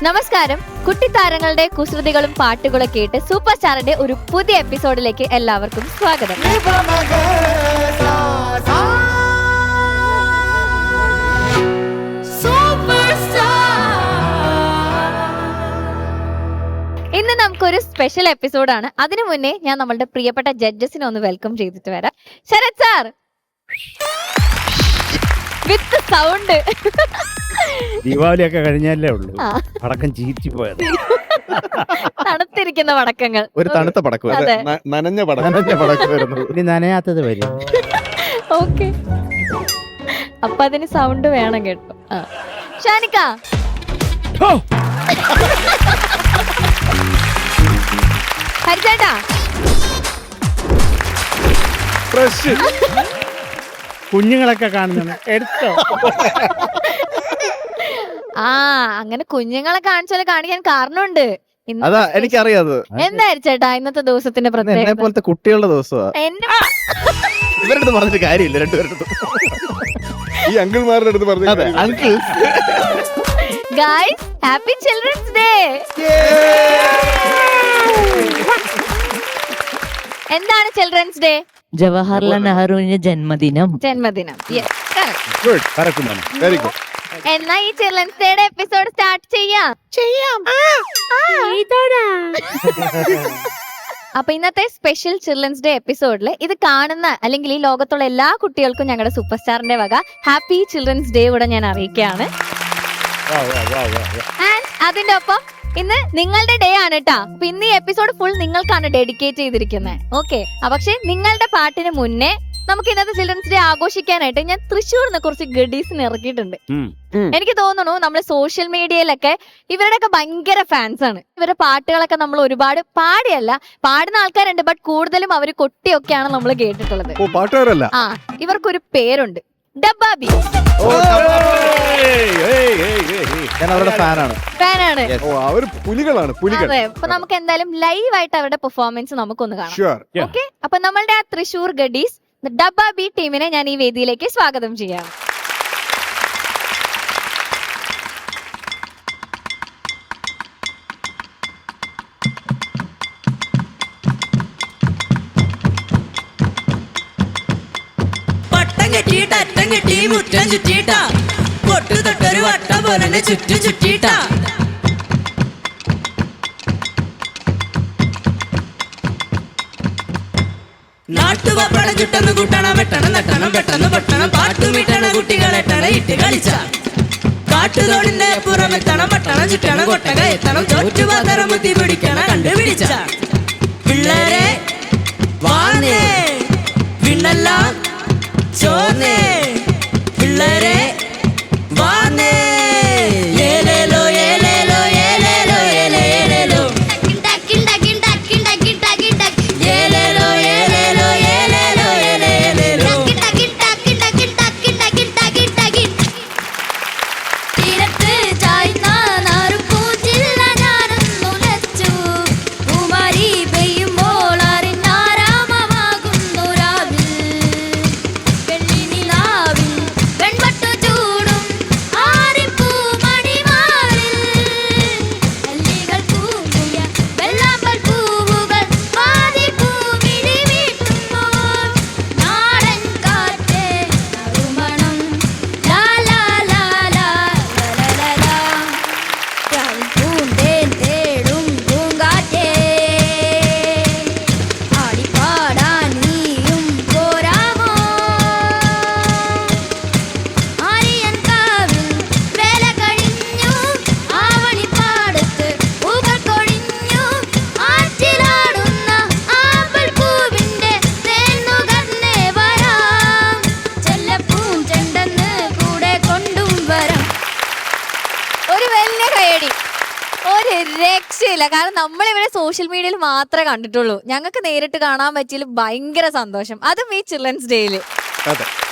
നമസ്കാരം. കുട്ടിത്താരങ്ങളുടെ കുസൃതികളും പാട്ടുകളും കേട്ട് സൂപ്പർ സ്റ്റാറിന്റെ ഒരു പുതിയ എപ്പിസോഡിലേക്ക് എല്ലാവർക്കും സ്വാഗതം. ഇന്ന് നമുക്കൊരു സ്പെഷ്യൽ എപ്പിസോഡാണ്. അതിനു മുന്നേ ഞാൻ നമ്മളുടെ പ്രിയപ്പെട്ട ജഡ്ജസിനെ ഒന്ന് വെൽക്കം ചെയ്തിട്ട് വരാം. Sarath sir with sound. ദീപാവലിയൊക്കെ കഴിഞ്ഞല്ലേ ഉള്ളൂ, പടക്കം ചീറ്റി പോയത്. തണുത്തിരിക്കുന്ന പടക്കങ്ങൾ, ഒരു തണുത്ത പടക്കം, നനഞ്ഞ പടക്കം വരുന്നത്. ഇനി നനയാത്തത് വരും. ഓക്കെ, അപ്പൊ അതിന് സൗണ്ട് വേണം കേട്ടോ. ഷാനിക്ക ഹരിച്ചേട്ടാ കുഞ്ഞുങ്ങളൊക്കെ കാണുന്നു, എടുത്തോ. അങ്ങനെ കുഞ്ഞുങ്ങളെ കാണിച്ചാൽ കാണിക്കാൻ കാരണമുണ്ട്. അതാ എനിക്കറിയാം. എന്തായിരിക്കും ചേട്ടാ ഇന്നത്തെ ദിവസത്തിന്റെ പ്രത്യേകത? പോലത്തെ കുട്ടികളുടെ ദിവസമാണ്. ഇവരുടെ പറഞ്ഞിട്ട് കാര്യമില്ല, രണ്ടുപേരുടെ ഈ അങ്കിൾമാരുടെ അടുത്ത് പറഞ്ഞു. Uncle guys, happy children's day. എന്താണ് ചിൽഡ്രൻസ് ഡേ? ജവഹർലാൽ നെഹ്റുവിന്റെ ജന്മദിനം. Very good. എന്നാ ഈ ചിൽഡ്രൻസ് ഡേയുടെ എപ്പിസോഡ് സ്റ്റാർട്ട് ചെയ്യാം. അപ്പൊ ഇന്നത്തെ സ്പെഷ്യൽ ചിൽഡ്രൻസ് ഡേ എപ്പിസോഡിൽ ഇത് കാണുന്ന അല്ലെങ്കിൽ ഈ ലോകത്തുള്ള എല്ലാ കുട്ടികൾക്കും ഞങ്ങളുടെ സൂപ്പർ സ്റ്റാറിന്റെ വക ഹാപ്പി ചിൽഡ്രൻസ് ഡേ കൂടെ ഞാൻ അറിയിക്കുകയാണ്. ആൻഡ് അതിന്റെ ഒപ്പം ഇന്ന് നിങ്ങളുടെ ഡേ ആണ് കേട്ടാ. അപ്പൊ ഇന്ന് ഈ എപ്പിസോഡ് ഫുൾ നിങ്ങൾക്കാണ് ഡെഡിക്കേറ്റ് ചെയ്തിരിക്കുന്നത്. ഓക്കെ, പക്ഷെ നിങ്ങളുടെ പാട്ടിന് മുന്നേ നമുക്ക് ഇന്നത്തെ ചിൽഡ്രൻസ് ഡേ ആഘോഷിക്കാനായിട്ട് ഞാൻ തൃശ്ശൂരിന്ന് കുറച്ച് ഗഡീസിന് ഇറക്കിയിട്ടുണ്ട്. എനിക്ക് തോന്നുന്നു നമ്മൾ സോഷ്യൽ മീഡിയയിലൊക്കെ ഇവരുടെയൊക്കെ ഭയങ്കര ഫാൻസ് ആണ്. ഇവരുടെ പാട്ടുകളൊക്കെ നമ്മൾ ഒരുപാട് പാടുന്ന ആൾക്കാരുണ്ട്, ബട്ട് കൂടുതലും അവര് കൊട്ടിയൊക്കെയാണ് നമ്മൾ കേട്ടിട്ടുള്ളത്. പാട്ടുകാരല്ല. ഇവർക്കൊരു പേരുണ്ട്, ഡബ്ബാബി. ഞാൻ അവരുടെ ഫാനാണ്. അതെ, അപ്പൊ നമുക്ക് എന്തായാലും ലൈവായിട്ട് അവരുടെ പെർഫോമൻസ് നമുക്കൊന്ന് കാണാം. ഓക്കെ, അപ്പൊ നമ്മളുടെ ആ തൃശ്ശൂർ ഗഡീസ് ഡബ്ബാബി ടീമിനെ ഞാൻ ഈ വേദിയിലേക്ക് സ്വാഗതം ചെയ്യാം. അറ്റം കെട്ടി മുറ്റം ചുറ്റിയിട്ടാ, പൊട്ടു തൊട്ടൊരു വട്ടം പോലെ ചുറ്റും ചുറ്റിയിട്ടാ, നാട്ടുപപ്പടം ചുട്ടൊന്ന് കൂട്ടണം, വെട്ടണം നെട്ടണം പെട്ടെന്ന് പൊട്ടണം, പാട്ടുമിട്ടണ കുട്ടികളെട്ടണ ഇട്ട് കളിച്ച, കാട്ടുതോടിന്റെ പുറമെത്തണം, പട്ടണം ചുറ്റണം, കൊട്ടക എത്തണം, ചോറ്റുപാത്രം മുത്തി പിടിക്കണം, കണ്ടുപിടിച്ച പിള്ളേരെ വാന്നേ പിന്നെല്ലാം ചോന്നേ, പിള്ളേരെ വാന്നേ ഏലേലോ ഏലേലോ ഏലേലോ ഏലേലോ ഏലേലോ ഏലേലോ ഏലേലോ ഏലേലോ. തീരത്ത് ചായ്ന്ന നാറുപൂച്ചില്ല ഞാനൊന്നുലച്ചു, കുമാരി പെയ്യുമ്പോൾ അറിഞ്ഞാരാമമാകുന്നു രാവിൽ, വെള്ളിനി നാവിൽ വെൺപട്ടു ചൂടും ആരിപ്പൂ മണിമാറിൽ, അല്ലികൾ പൂമുയ വെള്ളാമ്പൽ പൂവുകൾ പാതിപ്പൂമിഴി വീട്ടുമ്പോൾ, നാടൻ കാറ്റേ നറുമണം ലാ ലാ ലാ ലാ ലാ ലാ, പൂന്തേൻ തേടും പൂങ്കാറ്റേ ആടിപ്പാടാൻ നീയും പോരാമോ, ആര്യൻ കാവിൽ വേല കഴിഞ്ഞു, ആവണിപ്പാടത്ത് പൂക്കൾ കൊഴിഞ്ഞു, ആറ്റിലാടുന്ന ആമ്പൽ പൂവിന്റെ തേൻ നുകർന്നേ വരാം, ചെല്ലപ്പൂം ചെണ്ടെന്ന് കൂടെ കൊണ്ടും വരാം. ഒരു വലിയ കയ്യടി. ഒരു രക്ഷയില്ല. കാരണം നമ്മളിവിടെ സോഷ്യൽ മീഡിയയിൽ മാത്രമേ കണ്ടിട്ടുള്ളൂ. ഞങ്ങൾക്ക് നേരിട്ട് കാണാൻ പറ്റിയതിൽ ഭയങ്കര സന്തോഷം, അതും ഈ ചിൽഡ്രൻസ് ഡേയില്.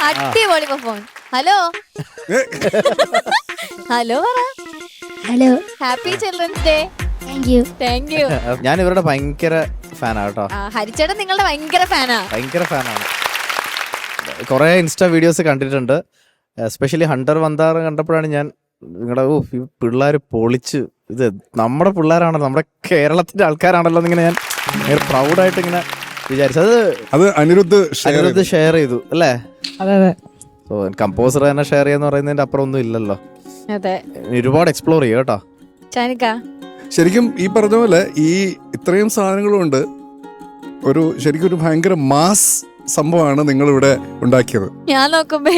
അടിപൊളി പെർഫോമൻസ്. ഹലോ ഹലോ പറ. Hello, happy children's day. Thank you. ഞാൻ ഇവരുടെ ഭയങ്കര ഫാനാണ് കേട്ടോ. ഹരിച്ചേട്ടൻ നിങ്ങളുടെ ഭയങ്കര ഫാനാണ്. കുറെ ഇൻസ്റ്റാ വീഡിയോസ് കണ്ടിട്ടുണ്ട്. എസ്പെഷ്യലി ഹണ്ടർ വന്താറ് കണ്ടപ്പോഴാണ് ഞാൻ നിങ്ങളുടെ പിള്ളേർ പൊളിച്ച് ഇത് നമ്മുടെ പിള്ളേരാണല്ലോ, നമ്മുടെ കേരളത്തിന്റെ ആൾക്കാരാണല്ലോ എന്നിങ്ങനെ ഞാൻ പ്രൗഡായിട്ട് ഇങ്ങനെ വിചാരിച്ചത്. അത് അനിരുദ്ധ് ഷെയർ ചെയ്തു അല്ലേ? അതെ അതെ. സോ കമ്പോസർ തന്നെ ഷെയർ ചെയ്യാന്ന് പറയുന്നതിന്റെ അപ്പുറം ഒന്നും ഇല്ലല്ലോ. അതെ, ഒരുപാട് എക്സ്പ്ലോർ ചെയ്യും കേട്ടോ. ഷാനിക്ക ശരിക്കും ഈ പറഞ്ഞ പോലെ ഈ ഇത്രയും സാധനങ്ങളുണ്ട്, ശരിക്കും ഒരു ഭയങ്കര മാസ് സംഭവമാണ് നിങ്ങൾ ഇവിടെ ഉണ്ടാക്കിയത്. ഞാൻ നോക്കുമ്പോ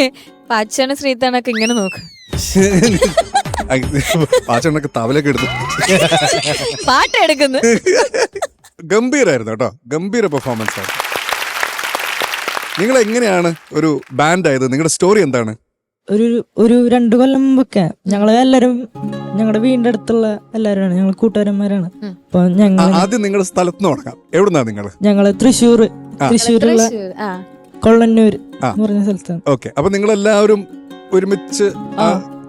പാച്ചണ ശ്രീത്താണൊക്കെ ഇങ്ങനെ നോക്കും, പാച്ചണ്ണൊക്കെ തവലൊക്കെ എടുത്തു. പാട്ട് എടുക്കുന്നു. ഗംഭീരായിരുന്നു കേട്ടോ, ഗംഭീര പെർഫോമൻസ് ആണ്. നിങ്ങൾ എങ്ങനെയാണ് ഒരു ബാൻഡ് ആയത്? നിങ്ങളുടെ സ്റ്റോറി എന്താണ്? ഒരു 2 കൊല്ലം മുമ്പൊക്കെ ഞങ്ങള് എല്ലാരും ഞങ്ങളുടെ വീടിന്റെ അടുത്തുള്ള എല്ലാവരും ഞങ്ങൾ കൂട്ടുകാരന്മാരാണ്. അപ്പൊ ആദ്യം നിങ്ങളുടെ സ്ഥലത്ത് നിന്ന് തുടങ്ങാം. എവിടുന്നാ നിങ്ങള്? ഞങ്ങള് തൃശ്ശൂരുള്ള കൊള്ളന്നൂര് എന്ന് പറഞ്ഞ സ്ഥലത്താണ്. ഓക്കെ, അപ്പൊ നിങ്ങളെല്ലാവരും ഒരുമിച്ച്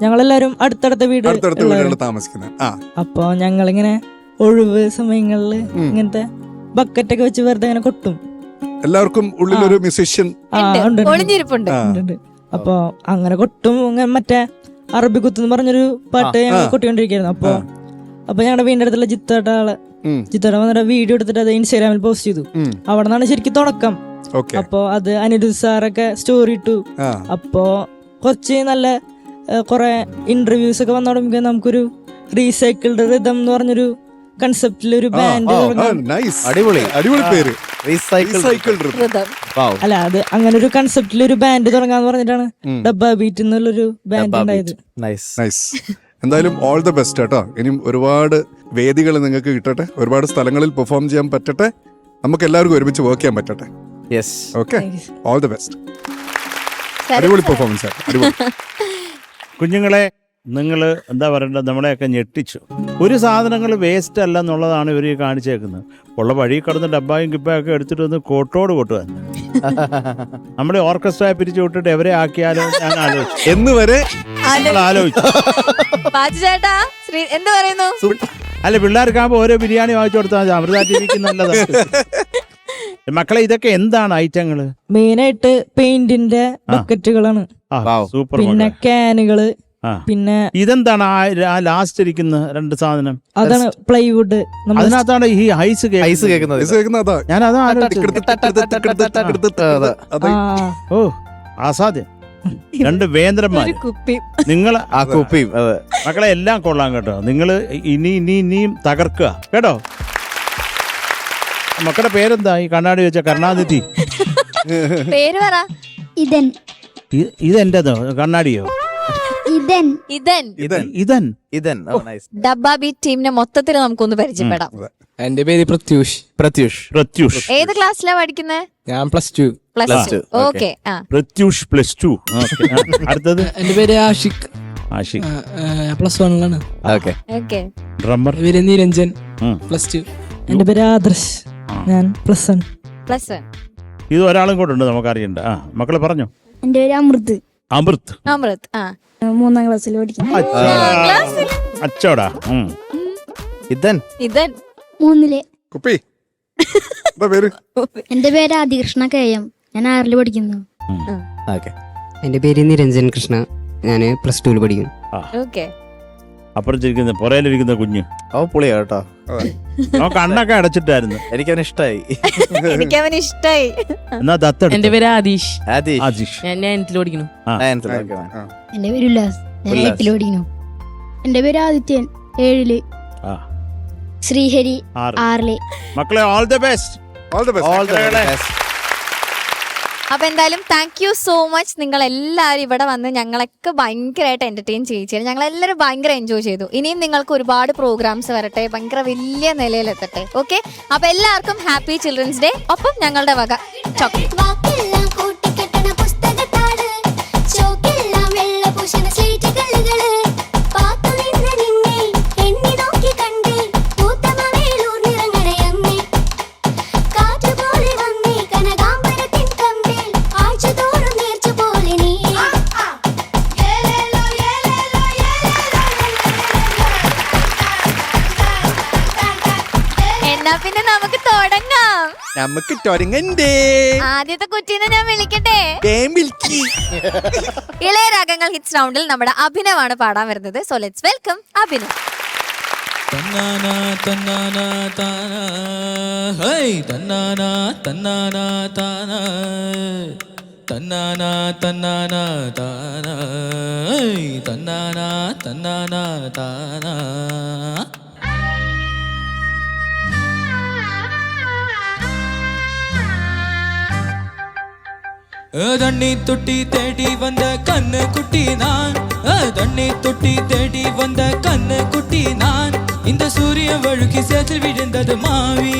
ഞങ്ങളെല്ലാരും അടുത്തടുത്ത വീടുകളിൽ താമസിക്കുന്നത്. അപ്പൊ ഞങ്ങളിങ്ങനെ ഒഴിവ് സമയങ്ങളില് ഇങ്ങനത്തെ ബക്കറ്റൊക്കെ വെച്ച് വെറുതെ ഇങ്ങനെ കൊട്ടും. എല്ലാവർക്കും ഉള്ളിലൊരു മ്യൂസീഷ്യൻ ഒളിഞ്ഞിരിപ്പുണ്ട്. അപ്പൊ അങ്ങനെ കൊട്ടും. മറ്റേ അറബി കുത്ത് എന്ന് പറഞ്ഞൊരു പാട്ട് ഞങ്ങൾ കൊട്ടിക്കൊണ്ടിരിക്കുന്നു. അപ്പൊ ഞങ്ങളുടെ വീടിന്റെ അടുത്തുള്ള ജിത്തേട്ട വന്നിട്ട് വീഡിയോ എടുത്തിട്ട് അത് ഇൻസ്റ്റാഗ്രാമിൽ പോസ്റ്റ് ചെയ്തു. അവിടെ നിന്നാണ് ശരിക്കും തുടക്കം. അപ്പൊ അത് അനിരുദ്ധ് സാറൊക്കെ സ്റ്റോറി ഇട്ടു. അപ്പൊ കുറച്ച് നല്ല കുറെ ഇന്റർവ്യൂസ് ഒക്കെ വന്നു തുടങ്ങി നമുക്കൊരു റീസൈക്കിൾഡ് റിതം എന്ന് പറഞ്ഞൊരു കൺസെപ്റ്റിൽ ഒരു ബാൻഡ്. അടിപൊളി പേര്. അല്ല, അത് അങ്ങനെ ഒരു കൺസെപ്റ്റിൽ ഒരു ബാൻഡ് തുടങ്ങാന്ന് പറഞ്ഞിട്ടാണ് ഡബ്ബ ബീറ്റ് എന്നുള്ളൊരു ബാൻഡ് ഉണ്ടായത്. എന്തായാലും ഓൾ ദ ബെസ്റ്റ് കേട്ടോ. ഇനിയും ഒരുപാട് വേദികൾ നിങ്ങൾക്ക് കിട്ടട്ടെ, ഒരുപാട് സ്ഥലങ്ങളിൽ പെർഫോം ചെയ്യാൻ പറ്റട്ടെ, നമുക്ക് എല്ലാവർക്കും ഒരുമിച്ച് വർക്ക് ചെയ്യാൻ പറ്റട്ടെ. Okay, all the best. അടിപൊളി പെർഫോമൻസ്. കുഞ്ഞുങ്ങളെ, നിങ്ങൾ എന്താ പറയണ്ടത്, നമ്മളെയൊക്കെ ഞെട്ടിച്ചു. ഒരു സാധനങ്ങൾ വേസ്റ്റ് അല്ല എന്നുള്ളതാണ് ഇവർ കാണിച്ചേക്കുന്നത്. ഉള്ള വഴി കടന്ന് ഡബ്ബായും കിപ്പായൊക്കെ എടുത്തിട്ട് വന്ന് കോട്ടോട് കൊട്ടുക. നമ്മുടെ ഓർക്കസ്ട്രയെ പിരിച്ചു വിട്ടിട്ട് എവരെ ആക്കിയാലോ ഞാൻ ആലോചിച്ചു എന്ന് വരെ ആലോചിച്ചു. എന്ത് പറയുന്നു? അല്ല, പിള്ളേർക്കാകുമ്പോ ഓരോ ബിരിയാണി വാങ്ങിച്ചു കൊടുത്താൽ അമൃത ടിവിക്ക് നല്ലതാണ്. മക്കളെ, ഇതൊക്കെ എന്താണ് ഐറ്റങ്ങള്? മെയിനായിട്ട് പെയിന്റിന്റെ ബക്കറ്റുകളാണ്, സൂപ്പർ. പിന്നെ ക്യാനുകള്, പിന്നെ ഇതെന്താണ് ആ ലാസ്റ്റ് ഇരിക്കുന്ന 2 സാധനം? അതാണ് പ്ലൈവുഡ്. അതിനകത്താണ് ഈ ഐസ് കേൾക്കുന്നത്. ഞാൻ അതാ ഓ, അസാധ്യം. 2 വേന്ദ്രന്മാർ നിങ്ങൾ. മക്കളെ, എല്ലാം കൊള്ളാം കേട്ടോ. നിങ്ങൾ ഇനിയും തകർക്കുക കേട്ടോ. മക്കളുടെ പേരെന്താ? ഈ കണ്ണാടി വെച്ച കരുണാനിധി പേര് പറ. ഇതെന്റെതോ കണ്ണാടിയോ? ഡബ്ബ ബീറ്റ് ടീമിനെ മൊത്തത്തിൽ നമുക്കൊന്ന് പരിചയപ്പെടാം. എന്റെ പേര് പ്രത്യൂഷ്. ഏത് ക്ലാസ്സിലാ പഠിക്കുന്നത്? ഞാൻ +2. ഓക്കെ, പ്രത്യൂഷ് +2. അടുത്തത്? എന്റെ പേര് ആഷിഖ്. +1 ഓക്കെ. ഡ്രമ്മർ പേര് നിരഞ്ജൻ, +2. എന്റെ പേര് ആദർശ്, ഞാൻ +1. ഇത് ഒരാളും കൂടെ ഉണ്ട് നമുക്കറിയണ്ട. മക്കളെ പറഞ്ഞോ. എന്റെ പേര് അമൃത്. 3ാം ക്ലാസ്സിൽ പഠിക്കുന്നു. അച്ചോടാ. ഇതൻ 3ല്. കുപ്പി, പേര്? എന്റെ പേര് ആദികൃഷ്ണ KM, ഞാൻ 6ല് പഠിക്കുന്നു. എന്റെ പേര് നിരഞ്ജൻ കൃഷ്ണ, ഞാൻ +2 പഠിക്കുന്നു. അപ്പുറം ചിരിക്കുന്ന പുറയിലിരിക്കുന്ന കുഞ്ഞ് പുളിയാ കേട്ടോ. കണ്ണൊക്കെ അടച്ചിട്ടായിരുന്നു. എനിക്കവന് ഇഷ്ടായി. എന്നാ ദത്തെടുത്തു. എന്റെ പേര് ആദീഷ്. ഞാൻ 9th പഠിക്കുന്നു. എന്റെ പേര് ഉല്ലാസ്, ഞാൻ 8ല് പഠിക്കുന്നു. എന്റെ പേര് ആദിത്യൻ, 7ല്. ശ്രീഹരി, 6ല്. മക്കളെ, ഓൾ ദി ബെസ്റ്റ്. അപ്പൊ എന്തായാലും താങ്ക് യു സോ മച്ച്. നിങ്ങൾ എല്ലാവരും ഇവിടെ വന്ന് ഞങ്ങളൊക്കെ ഭയങ്കരമായിട്ട് എന്റർടൈൻ ചെയ്യിച്ചു. ഞങ്ങളെല്ലാവരും ഭയങ്കര എൻജോയ് ചെയ്തു. ഇനിയും നിങ്ങൾക്ക് ഒരുപാട് പ്രോഗ്രാംസ് വരട്ടെ, ഭയങ്കര വലിയ നിലയിലെത്തട്ടെ. ഓക്കെ, അപ്പൊ എല്ലാവർക്കും ഹാപ്പി ചിൽഡ്രൻസ് ഡേ. ഒപ്പം ഞങ്ങളുടെ വക ചോക്ലേറ്റ്. പിന്നെ നമുക്ക് തുടങ്ങണ്ടേ. ആദ്യത്തെ കുറ്റീനെ ഞാൻ വിളിക്കട്ടെ. ഇളയ രാഗങ്ങൾ ഹിറ്റ്സ് റൗണ്ടിൽ നമ്മുടെ അഭിനവാണ് പാടാൻ വരുന്നത്. So let's welcome Abhinav. തന്നാനാ തന്നാനാ താനാ ഹൈ തന്നാനാ തന്നാനാ താനാ തന്നാനാ തന്നാനാ താനാ ഹൈ തന്നാനാ തന്നാനാ താനാ தண்ணி தொட்டி தேடி வந்த கண்ணு குட்டி நான் தண்ணி தொட்டி தேடி வந்த கண்ணு குட்டி நான் இந்த சூரியன் வழுக்கி சேற்றில் விழுந்தது மாவி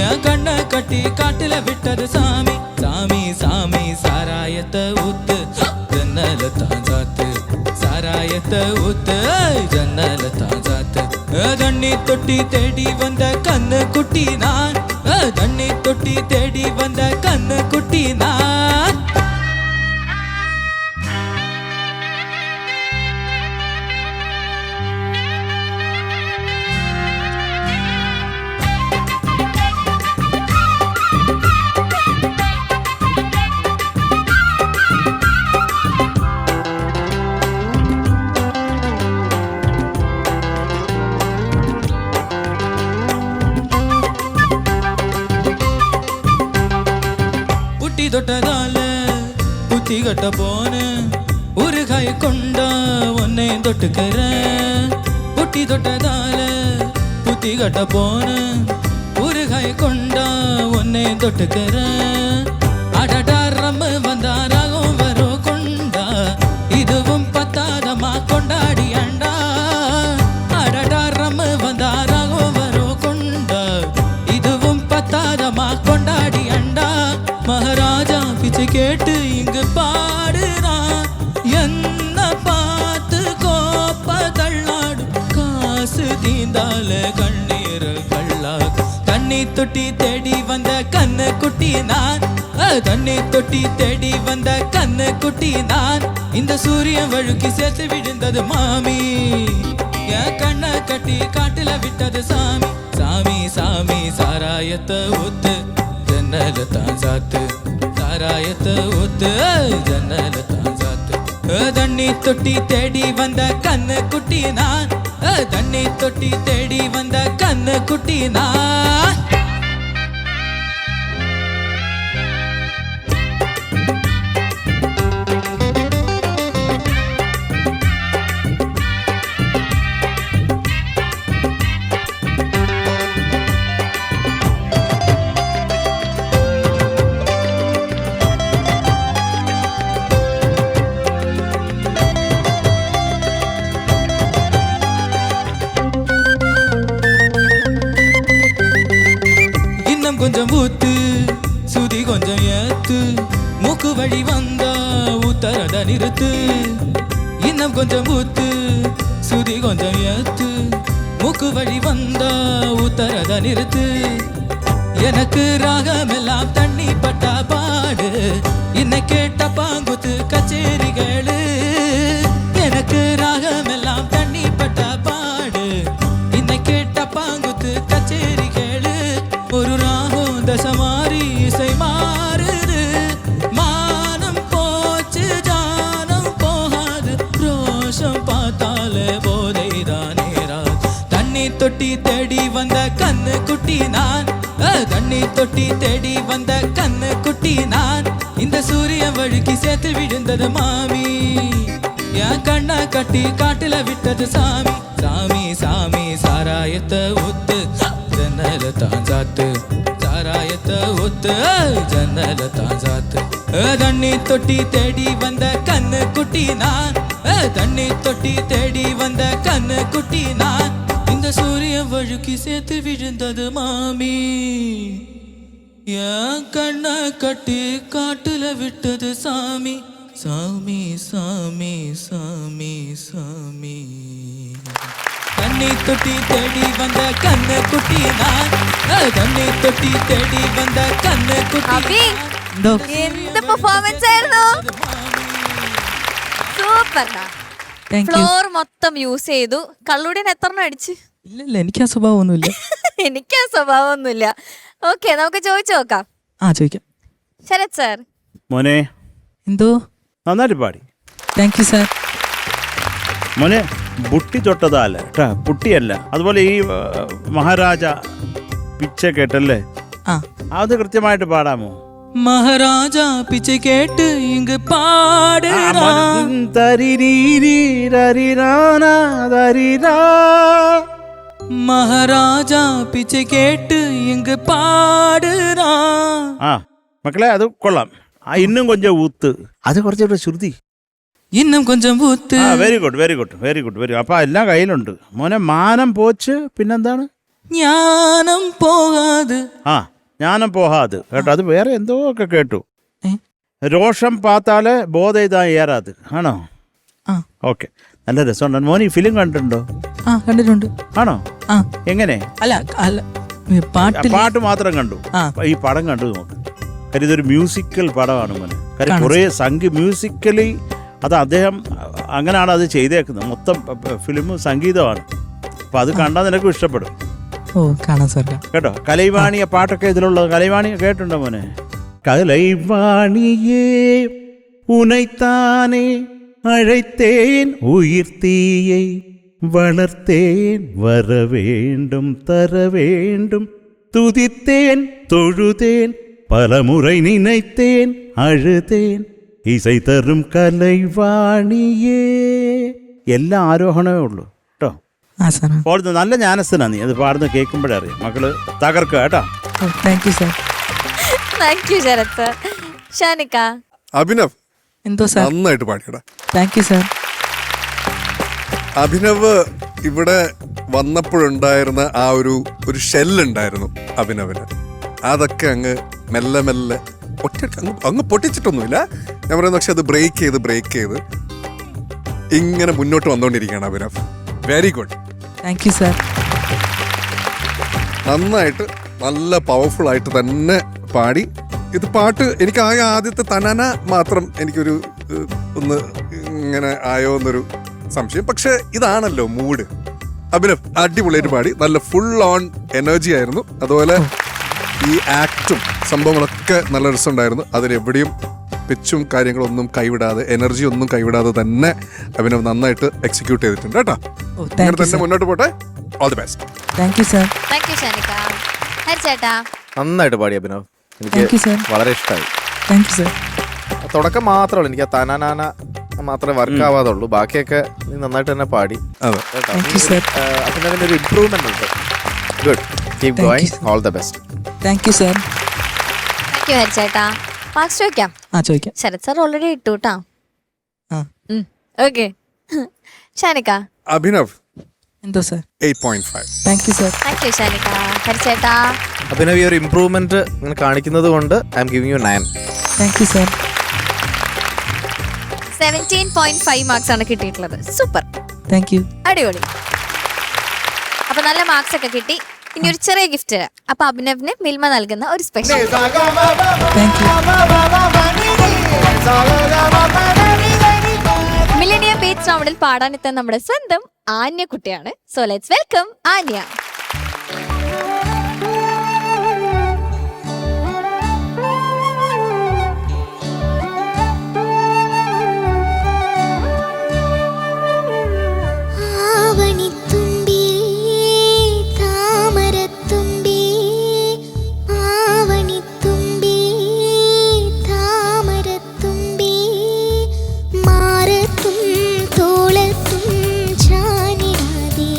என் கண்ணை கட்டி காட்டுல விட்டது சாமி சாமி சாமி சாராயத்தை ஊத்து ஜன்னல தான் சாத்து சாராயத்தை ஊத்து ஜன்னல தான் சாத்து தண்ணி தொட்டி தேடி வந்த கண்ணு குட்டி நான் தண்ணி தொட்டி தேடி வந்த கண்ணு குட்டி நான் தொட்டதால புத்தி கட்ட போன ஒரு காய கொண்டா உன்னை தொட்டுக்கிற புட்டி தொட்டதால புத்தி கட்ட போன ஒரு காய கொண்டா உன்னை தொட்டுக்கிற அடடா ரம்ம வந்தாராகும் வரும் கொண்டா இதுவும் பத்தாதமா கொண்டாடி அண்டா அடடா ரம்ம வந்தாராகும் வரும் கொண்டா இதுவும் பத்தாதமா கொண்டாடி அண்டா மகாராஜா பிச்சை கேட்டு இங்கு பாடுறான் என்ன பார்த்து கோப்ப தள்ளாடு காசு தீந்தால கண்ணீர் கள்ளாடு தண்ணி தொட்டி தேடி வந்த கண்ணு குட்டி நான் தண்ணி தொட்டி தேடி வந்த கண்ணு குட்டி நான் இந்த சூரியன் வழுக்கி சேர்த்து விழுந்தது மாமி என் கண்ணை கட்டி காட்டுல விட்டது சாமி சாமி சாமி சாராயத்தை ஊத்து ஜன்னல தான் சாத்து சாராயத்தை ஊத்து ஜன்னல தான் சாத்து தண்ணி தொட்டி தேடி வந்த கண்ணு குட்டி நான் தண்ணி தொட்டி தேடி வந்த கண்ணு குட்டி நான் கொஞ்சம் ஊத்து சுதி கொஞ்சம் ஏத்து மூக்கு வழி வந்தா ஊத்தரத நிறுத்து இன்னும் கொஞ்சம் ஊத்து சுதி கொஞ்சம் ஏத்து மூக்கு வழி வந்தா ஊத்தரத நிறுத்து எனக்கு ராகமெல்லாம் தண்ணி பட்டா பாடு இன்னை கேட்ட பாங்குத்து கச்சேரிகளு எனக்கு ராகமெல்லாம் தண்ணி பட்டா பாடு இன்னை கேட்ட பாங்குத்து கச்சேரிகளு ஒரு தசமாரி இசை மாறுது மானம் போச்சு ஜானம் போகாது ரோஷம் பார்த்தாலே போதைதானேரா தண்ணி தொட்டி தேடி வந்த கண்ணு குட்டி நான் தண்ணி தொட்டி தேடி வந்த கண்ணு குட்டி நான் இந்த சூரியன் வழுக்கி சேர்த்து விழுந்தது மாமி என் கண்ணை கட்டி காட்டுல விட்டது சாமி சாமி சாமி சாராயத்தை ஊத்து ஜன்னல தான் சாத்து சாராயத்தை ஊத்து ஜன்னல தான் சாத்து தண்ணி தொட்டி தேடி வந்த கண்ணு குட்டி நான் தண்ணி தொட்டி தேடி வந்த கண்ணு குட்டி நான் இந்த சூரியன் வழுக்கி சேர்த்து விழுந்தது மாமி என் கண்ணை கட்டி காட்டுல விட்டது சாமி சாமி சாமி சாமி சாமி தண்ணி தொட்டி தேடி வந்த கண்ணு குட்டி நான் தண்ணி தொட்டி தேடி வந்த கண்ணு കുട്ടി എന്ത് പെർഫോമൻസ് ആയിരുന്നു സൂപ്പർ ഫ്ലോർ മൊത്തം യൂസ് ചെയ്തു കള്ളുടിന് എത്രണ്ണം അടിച്ച് ഇല്ല എനിക്ക് ആ സ്വഭാവമൊന്നുമില്ല എനിക്ക് ആ സ്വഭാവമൊന്നുമില്ല ഓക്കെ നമുക്ക് ചോദിച്ചു നോക്കാം ചോദിക്കാം ശരത് സാർ മോനെ എന്തോ നന്നായിട്ട് പാടി താങ്ക് യു സാർ മോനെ ബുട്ടി തൊട്ടതാല കേട്ടാ, പുട്ടിയല്ല. അതുപോലെ ഈ മഹാരാജ പിച്ച കേട്ടല്ലേ, ആ. അത് കൃത്യമായിട്ട് പാടാമോ? மகாராஜா பிச்சை கேட்டு இங்கு பாடுறா. மகாராஜா பிச்சை கேட்டு இங்கு பாடுறா. ആ മക്കളെ, അത് കൊള്ളാം. ഇന്നും കൊഞ്ചം ഊത്ത്, അത് കുറച്ചുകൂടെ ശ്രുതി. இன்னும் கொஞ்சம் ஊத்து. Very good very good very good very. അപ്പൊ എല്ലാം കയ്യിലുണ്ട് മോനെ. മാനം പോച്ച്, പിന്നെന്താണ്? ஞானம் போகாது. ആ ജ്ഞാനം പോഹാത് കേട്ടോ, അത് വേറെ എന്തോ ഒക്കെ കേട്ടു. ഏ? രോഷം പാത്താല് ബോധ ഇതാ ഏറാത് ആണോ? ആ. ഓക്കെ, നല്ല രസമുണ്ട്. മോൻ ഈ ഫിലിം കണ്ടിട്ടുണ്ടോ? ആ കണ്ടിട്ടുണ്ട്. ആണോ? ആ. എങ്ങനെ? അല്ല അല്ല പാട്ട് പാട്ട് മാത്രം കണ്ടു. ആ. ഈ പടം കണ്ടു നോക്ക്. കാര്യം ഇതൊരു മ്യൂസിക്കൽ പടമാണ് മോനെ. കാര്യം കാണാം. കുറേ മ്യൂസിക്കലി അത് അദ്ദേഹം അങ്ങനെയാണ് അത് ചെയ്തേക്കുന്നത്. മൊത്തം ഫിലിം സംഗീതമാണ്. അപ്പൊ അത് കണ്ടാൽ നിനക്കും ഇഷ്ടപ്പെടും ഓ കാണാൻ സാർ കേട്ടോ. കലൈവാണിയ പാട്ടൊക്കെ ഇതിലുള്ളത്. കലൈവാണി കേട്ടുണ്ടോ മോനെ? കലൈവാണിയേ ഉനൈത്താനേ അழைத்தேൻ ഉയർത്തിயை വളർത്തേൻ வரவேண்டும் தரவேண்டும் துதித்தேன் தொழுதேன் பலமுறை நினைத்தேன் அழுதேன் இசை தரும் കലൈവാണിയേ. എല്ലാം ആരോഹണമേ ഉള്ളൂ കേട്ടോ. ആ സാർ. അപ്പോൾ നല്ല ജ്ഞാനസ്ഥനാ നീ. അത് പാടുന്ന കേൾക്കുമ്പോഴേ അറിയാം. മക്കള് തകർക്കുക കേട്ടോ. Thank you sir. Thank you Sarath sir. ഷാനിക്ക. അഭിനവ് എന്തോ സാർ? നന്നായിട്ട് പാടിയടാ. Thank you sir. അഭിനവ് ഇവിടെ വന്നപ്പോഴുണ്ടായിരുന്ന ആ ഒരു ഷെല്ലുണ്ടായിരുന്നു അഭിനവിന്. അതൊക്കെ അങ്ങ് മെല്ലെ മെല്ലെ ഒറ്റ അങ്ങ് പൊട്ടിച്ചിട്ടൊന്നുമില്ല ഞാൻ പറയുന്നത്. പക്ഷെ അത് ബ്രേക്ക് ചെയ്ത് ഇങ്ങനെ മുന്നോട്ട് വന്നുകൊണ്ടിരിക്കുകയാണ് Abhinav. Very good. Thank you sir. നന്നായിട്ട് നല്ല പവർഫുൾ ആയിട്ട് തന്നെ പാടി. ഇത് പാട്ട് എനിക്ക് ആദ്യത്തെ തനന മാത്രം എനിക്കൊരു ഒന്ന് ഇങ്ങനെ ആയോ എന്നൊരു സംശയം. പക്ഷെ ഇതാണല്ലോ മൂഡ്. അഭിനവ് അടിപൊളിയായിട്ട് പാടി. നല്ല ഫുൾ ഓൺ എനർജി ആയിരുന്നു. അതുപോലെ ഈ ആക്റ്റും സംഭവങ്ങളൊക്കെ നല്ല രസമുണ്ടായിരുന്നു. അതിലെവിടെയും പിച്ചും കാര്യങ്ങളൊന്നും കൈവിടാതെ, എനർജി ഒന്നും കൈവിടാതെ തന്നെ അഭിനവ് നന്നായിട്ട് എക്സിക്യൂട്ട് ചെയ്തിട്ടുണ്ട് കേട്ടോ. അങ്ങനെ തന്നെ മുന്നോട്ട് പോട്ടെ. All the best. Thank you sir. Thank you ഷാനിക്ക. ഹരിച്ചേട്ടാ. നന്നായിട്ട് പാടി അഭിനവ്. Thank you, എനിക്ക് sir. വളരെ ഇഷ്ടമായി. Thank you sir. തുടക്കം മാത്രമേ ഉള്ളൂ എനിക്ക് ആ തനാനാന മാത്രമേ വർക്ക് ആവാതുള്ളൂ. ബാക്കിയൊക്കെ നീ നന്നായിട്ട് തന്നെ പാടി. അതെ കേട്ടോ. Thank you, sir. അഭിനവിന്റെ ഒരു ഇംപ്രൂവ്മെന്റ് ഉണ്ട്. Good. Keep Thank going. you, sir. All the best. Thank you sir. Thank you ഹരിച്ചേട്ടാ. മാർക്സ് ചോദിക്കാം. ആ ചോദിക്കാം. ശരത് സർ ഓൾറെഡി ഇട്ടു കേട്ടാ. ആ. ഓക്കെ. ഷാനിക്ക. അഭിനവ് എന്തോ sir? 8.5. Thank you sir. Thank you ഷാനിക്ക. ഹരിച്ചേട്ടാ. അഭിനവ് ഈ ഒരു ഇംപ്രൂവ്മെന്റ് നിങ്ങൾ കാണിക്കുന്നത് കൊണ്ട് I'm giving you 9. Thank you sir. 17.5 marks ആണ് കിട്ടിയിട്ടുള്ളത്. സൂപ്പർ. Thank you. അടിപൊളി. അപ്പൊ നല്ല മാർക്സ് ഒക്കെ കിട്ടി. ഇനി ഒരു ചെറിയ ഗിഫ്റ്റ്. അപ്പൊ അഭിനവിന് മിൽമ നൽകുന്ന ഒരു special. Thank you. Millennium beach റൗണ്ടിൽ പാടാനെത്താൻ നമ്മുടെ സ്വന്തം ആന്യ കുട്ടിയാണ്. So let's welcome Anya. മാറത്തും തോളത്തും ചാനിടാതെ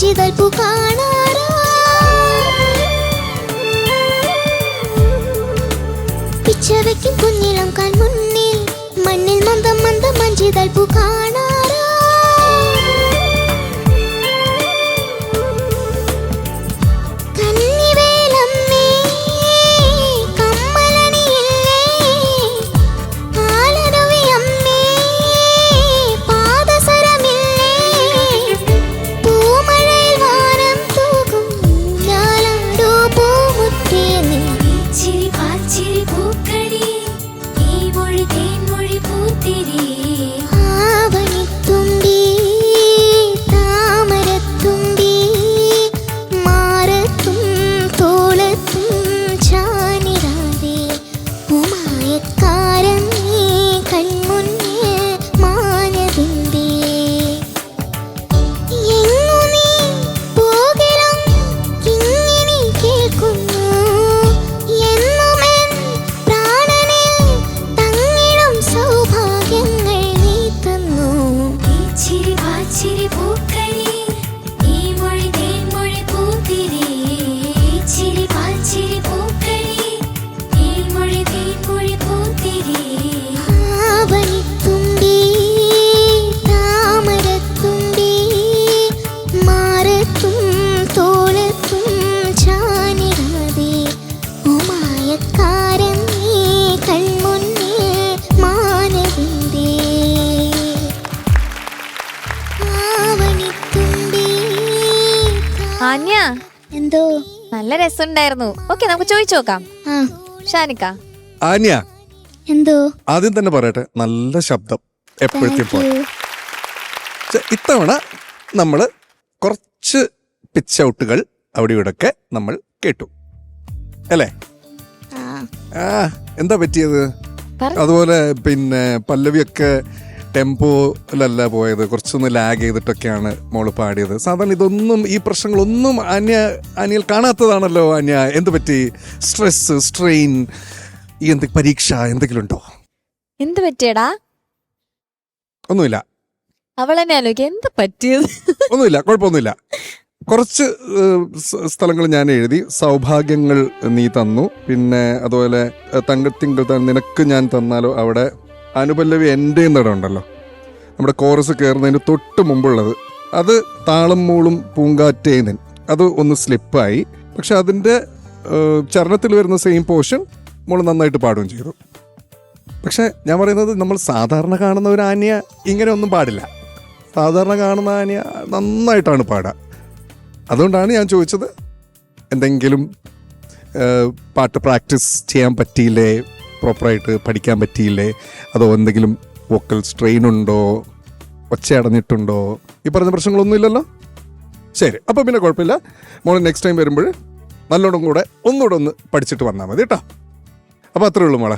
മഞ്ചിതൽ പൂ കാണാറാ പിച്ചവയ്ക്കും കുഞ്ഞിളം കാൽ മുന്നിൽ മണ്ണിൽ മന്ദം മന്ദം മഞ്ചിതൽ പൂ കാണാറാ കന്നിവേലമ്മേ കമ്മലണിയില്ലേ പാലരുവിയമ്മേ പാദസരമില്ലേ പൂമഴയിൽ വാനം തൂകും ഞാലാടോ പൂമുത്തേ നീ ചിരി പാച്ചിരി പൂക്കടി ഈ മൊഴി തേൻമൊഴി പൂത്തിരി ആവണിത്തുമ്പി താമരത്തുമ്പി മാറത്തും തോളത്തും ചാനിടാതെ ഉമായക്കാരൻ നീ കൺമുന്നേ മാനതിന്റെ എങ്ങു നീ പോകലും കിങ്ങിണി കേൾക്കുന്നു എന്നുമെൻ പ്രാണനിൽ തങ്ങിടും സൗഭാഗ്യങ്ങൾ നീ തന്നു ചിരി വാച്ചിരി പൂക്കരി ഈ മൊഴി തേൻമൊഴി പൂത്തിരി ചിരി വാച്ചിരി പൂക്കരി ഈ മൊഴി തേൻമൊഴി പൂത്തിരി ആവണിത്തുമ്പി താമരത്തുമ്പി മാറത്തും തോളത്തും ചാനിടാതെ ഉമായക്കാരൻ നീ കൺമുന്നേ മാനവിന്റെ ആവണിത്തുമ്പി ആന്യ എന്തോ നല്ല രസമുണ്ടായിരുന്നു. ഓക്കെ, നമുക്ക് ചോദിച്ചു നോക്കാം. ആ ഷാനിക്ക, ആന്യ എന്തോ ആദ്യം തന്നെ പറയട്ടെ, നല്ല ശബ്ദം എപ്പോഴത്തെ താങ്ക് യു. ഇത്തവണ നമ്മൾ കുറച്ച് പിച്ച് ഔട്ടുകൾ അവിടെ ഇവിടൊക്കെ നമ്മൾ കേട്ടു അല്ലേ? ആ ആ എന്താ പറ്റിയത്? പറ. അതുപോലെ പിന്നെ പല്ലവിയൊക്കെ ടെമ്പോയിലല്ല പോയത്, കുറച്ചൊന്ന് ലാഗ് ചെയ്തിട്ടൊക്കെയാണ് മോള് പാടിയത്. സാധാരണ ഇതൊന്നും, ഈ പ്രശ്നങ്ങളൊന്നും അനിയൽ കാണാത്തതാണല്ലോ. അന്യ എന്ത് പറ്റി? സ്ട്രെസ്, സ്ട്രെയിൻ, ഈ പരീക്ഷ എന്തെങ്കിലും ഉണ്ടോ? എന്ത് പറ്റിയടാ? ഒന്നുമില്ല, അവളെന്നെ ആലോചിക്ക എന്ത് പറ്റിയത്. ഒന്നുമില്ല, കുഴപ്പമൊന്നുമില്ല. കുറച്ച് സ്ഥലങ്ങൾ ഞാൻ എഴുതി. സൗഭാഗ്യങ്ങൾ നീ തന്നു, പിന്നെ അതുപോലെ തങ്കത്തിങ്കൾ നിനക്ക് ഞാൻ തന്നാലോ, അവിടെ അനുപല്ലവി എൻ്റെ എന്നിടം ഉണ്ടല്ലോ, നമ്മുടെ കോറസ് കയറുന്നതിന് തൊട്ട് മുമ്പുള്ളത്, അത് താളം മൂളും പൂങ്കാറ്റേനൻ, അത് ഒന്ന് സ്ലിപ്പായി. പക്ഷെ അതിൻ്റെ ചരണത്തിൽ വരുന്ന സെയിം പോർഷൻ മോൾ നന്നായിട്ട് പാടുകയും ചെയ്തു. പക്ഷെ ഞാൻ പറയുന്നത്, നമ്മൾ സാധാരണ കാണുന്ന ഒരു ആനയ ഇങ്ങനെ ഒന്നും പാടില്ല. സാധാരണ കാണുന്ന ആനയ നന്നായിട്ടാണ് പാടുക. അതുകൊണ്ടാണ് ഞാൻ ചോദിച്ചത്, എന്തെങ്കിലും പാട്ട് പ്രാക്ടീസ് ചെയ്യാൻ പറ്റിയില്ലേ, പ്രോപ്പറായിട്ട് പഠിക്കാൻ പറ്റിയില്ലേ, അതോ എന്തെങ്കിലും വോക്കൽ സ്ട്രെയിൻ ഉണ്ടോ, ഒച്ചയടഞ്ഞിട്ടുണ്ടോ? ഈ പറഞ്ഞ പ്രശ്നങ്ങളൊന്നും ഇല്ലല്ലോ. ശരി, അപ്പോൾ പിന്നെ കുഴപ്പമില്ല. മോളെ നെക്സ്റ്റ് ടൈം വരുമ്പോൾ നല്ലോണം കൂടെ ഒന്നുകൂടെ ഒന്ന് പഠിച്ചിട്ട് വന്നാൽ മതി കേട്ടോ. അപ്പോൾ അത്രേ ഉള്ളൂ മോളെ.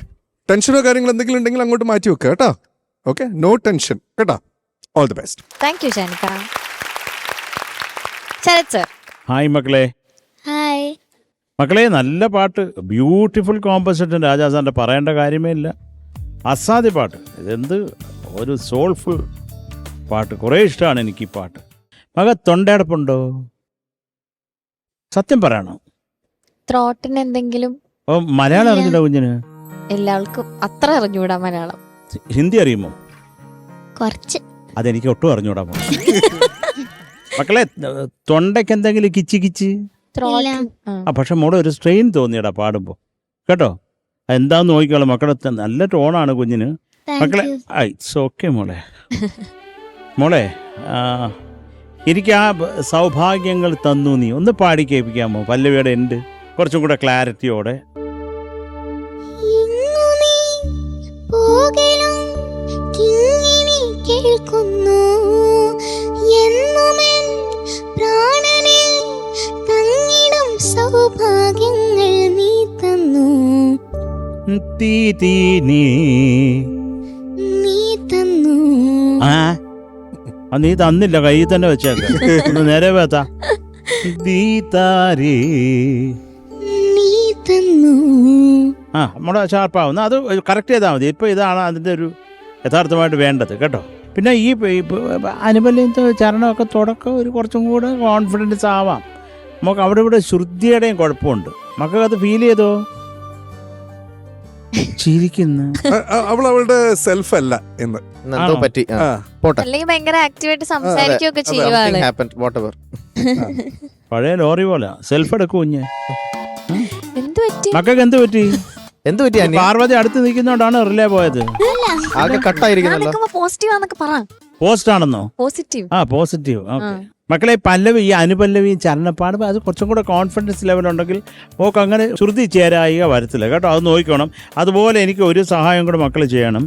ടെൻഷനോ കാര്യങ്ങളോ എന്തെങ്കിലും ഉണ്ടെങ്കിൽ അങ്ങോട്ട് മാറ്റി വെക്കുക കേട്ടോ. ഓക്കെ, നോ ടെൻഷൻ കേട്ടോ. All the best. Thank you ഷാനിക്ക. ശരത് സർ. ഹായ് മക്കളെ. ഹായ്. മക്കളെ, നല്ല പാട്ട്, ബ്യൂട്ടിഫുൾ കോമ്പസിഷൻ. രാജാസാറിൻ്റെ പറയേണ്ട കാര്യമേ ഇല്ല. അസാധ്യ പാട്ട്. ഇതെന്ത് ഒരു സോൾഫുൾ പാട്ട്. കുറേ ഇഷ്ടമാണ് എനിക്ക് ഈ പാട്ട്. മക തൊണ്ടയടപ്പുണ്ടോ? സത്യം പറയണം. ത്രോട്ടിന് എന്തെങ്കിലും? ഓ, മലയാളം അറിഞ്ഞില്ല കുഞ്ഞിന്? എല്ലാവർക്കും അത്ര അറിഞ്ഞൂടാ മലയാളം. ഹിന്ദി അറിയുമോ? കുറച്ച്. അതെനിക്ക് ഒട്ടും അറിഞ്ഞൂടാ. മക്കളെ, തൊണ്ടയ്ക്ക് എന്തെങ്കിലും കിച്ച് കിച്ച്? പക്ഷെ മോടെ ഒരു സ്ട്രെയിൻ തോന്നിയടാ പാടുമ്പോൾ കേട്ടോ. എന്താന്ന് നോക്കിക്കോളാം മക്കളെ. നല്ല ടോണാണ് കുഞ്ഞിന്. മക്കളെ, ഇറ്റ്സ് ഓക്കെ മോളെ. മോളെ, എനിക്ക് ആ സൗഭാഗ്യങ്ങൾ തന്നു നീ ഒന്ന് പാടി കേൾപ്പിക്കാമോ? പല്ലവിയുടെ ഉണ്ട് കുറച്ചും കൂടെ ക്ലാരിറ്റിയോടെ. കേൾക്കുന്നു എന്നുമെൻ പ്രാണനിൽ തങ്ങിടും സൗഭാഗ്യങ്ങൾ നീ തന്നു. നീ തന്നു. നീ തന്നില്ല, കയ്യിൽ തന്നെ വെച്ചേക്ക. നേരെ വേത്താ. നീ തന്നു. നമ്മുടെ ഷാർപ്പാവുന്ന അത് കറക്റ്റ് ചെയ്താൽ മതി. ഇപ്പൊ ഇതാണ് അതിന്റെ ഒരു യഥാർത്ഥമായിട്ട് വേണ്ടത് കേട്ടോ. പിന്നെ ഈ അനുബന്ധ ചരണമൊക്കെ തുടക്കം ഒരു കുറച്ചും കൂടെ കോൺഫിഡൻസ് ആവാം. നമുക്ക് അവിടെ ഇവിടെ ശ്രുതിയുടെയും കുഴപ്പമുണ്ട്. മക്കൾക്കത് ഫീൽ ചെയ്തോ? ചിരിക്കുന്നു. അവളുടെ സെൽഫ് അല്ല എന്ന് എന്തോ പറ്റി. പോട്ടെ. അല്ലെങ്കിൽ ഭയങ്കര ആക്റ്റീവായിട്ട് സംസാരിക്കുകയൊക്കെ ചെയ്യുവാണ്. പഴയ ലോറി പോലെ സെൽഫ് എടുക്കും കുഞ്ഞ്. എന്ത് പറ്റി മക്കൾക്ക് എന്ത് പറ്റി? എന്ത് പറ്റി? പാർവതി അടുത്ത് നിൽക്കുന്നോണ്ടാണ് റിലേ പോയത്. ആകെ കട്ടായിരിക്കുന്നല്ലോ. പോസിറ്റീവ് ആന്നൊക്കെ പറ. പോസ്റ്റ് ആണെന്നോ? പോസിറ്റീവ്. പോസിറ്റീവ്. ഓക്കെ മക്കളെ, പല്ലവി ഈ അനുപല്ലവിയും ചരണപ്പാടും അത് കുറച്ചും കൂടെ കോൺഫിഡൻസ് ലെവൽ ഉണ്ടെങ്കിൽ ഓക്കെ അങ്ങനെ ശ്രുതി ചേരായിക വരത്തില്ല കേട്ടോ. അത് നോക്കണം. അതുപോലെ എനിക്ക് ഒരു സഹായം കൂടെ മക്കൾ ചെയ്യണം.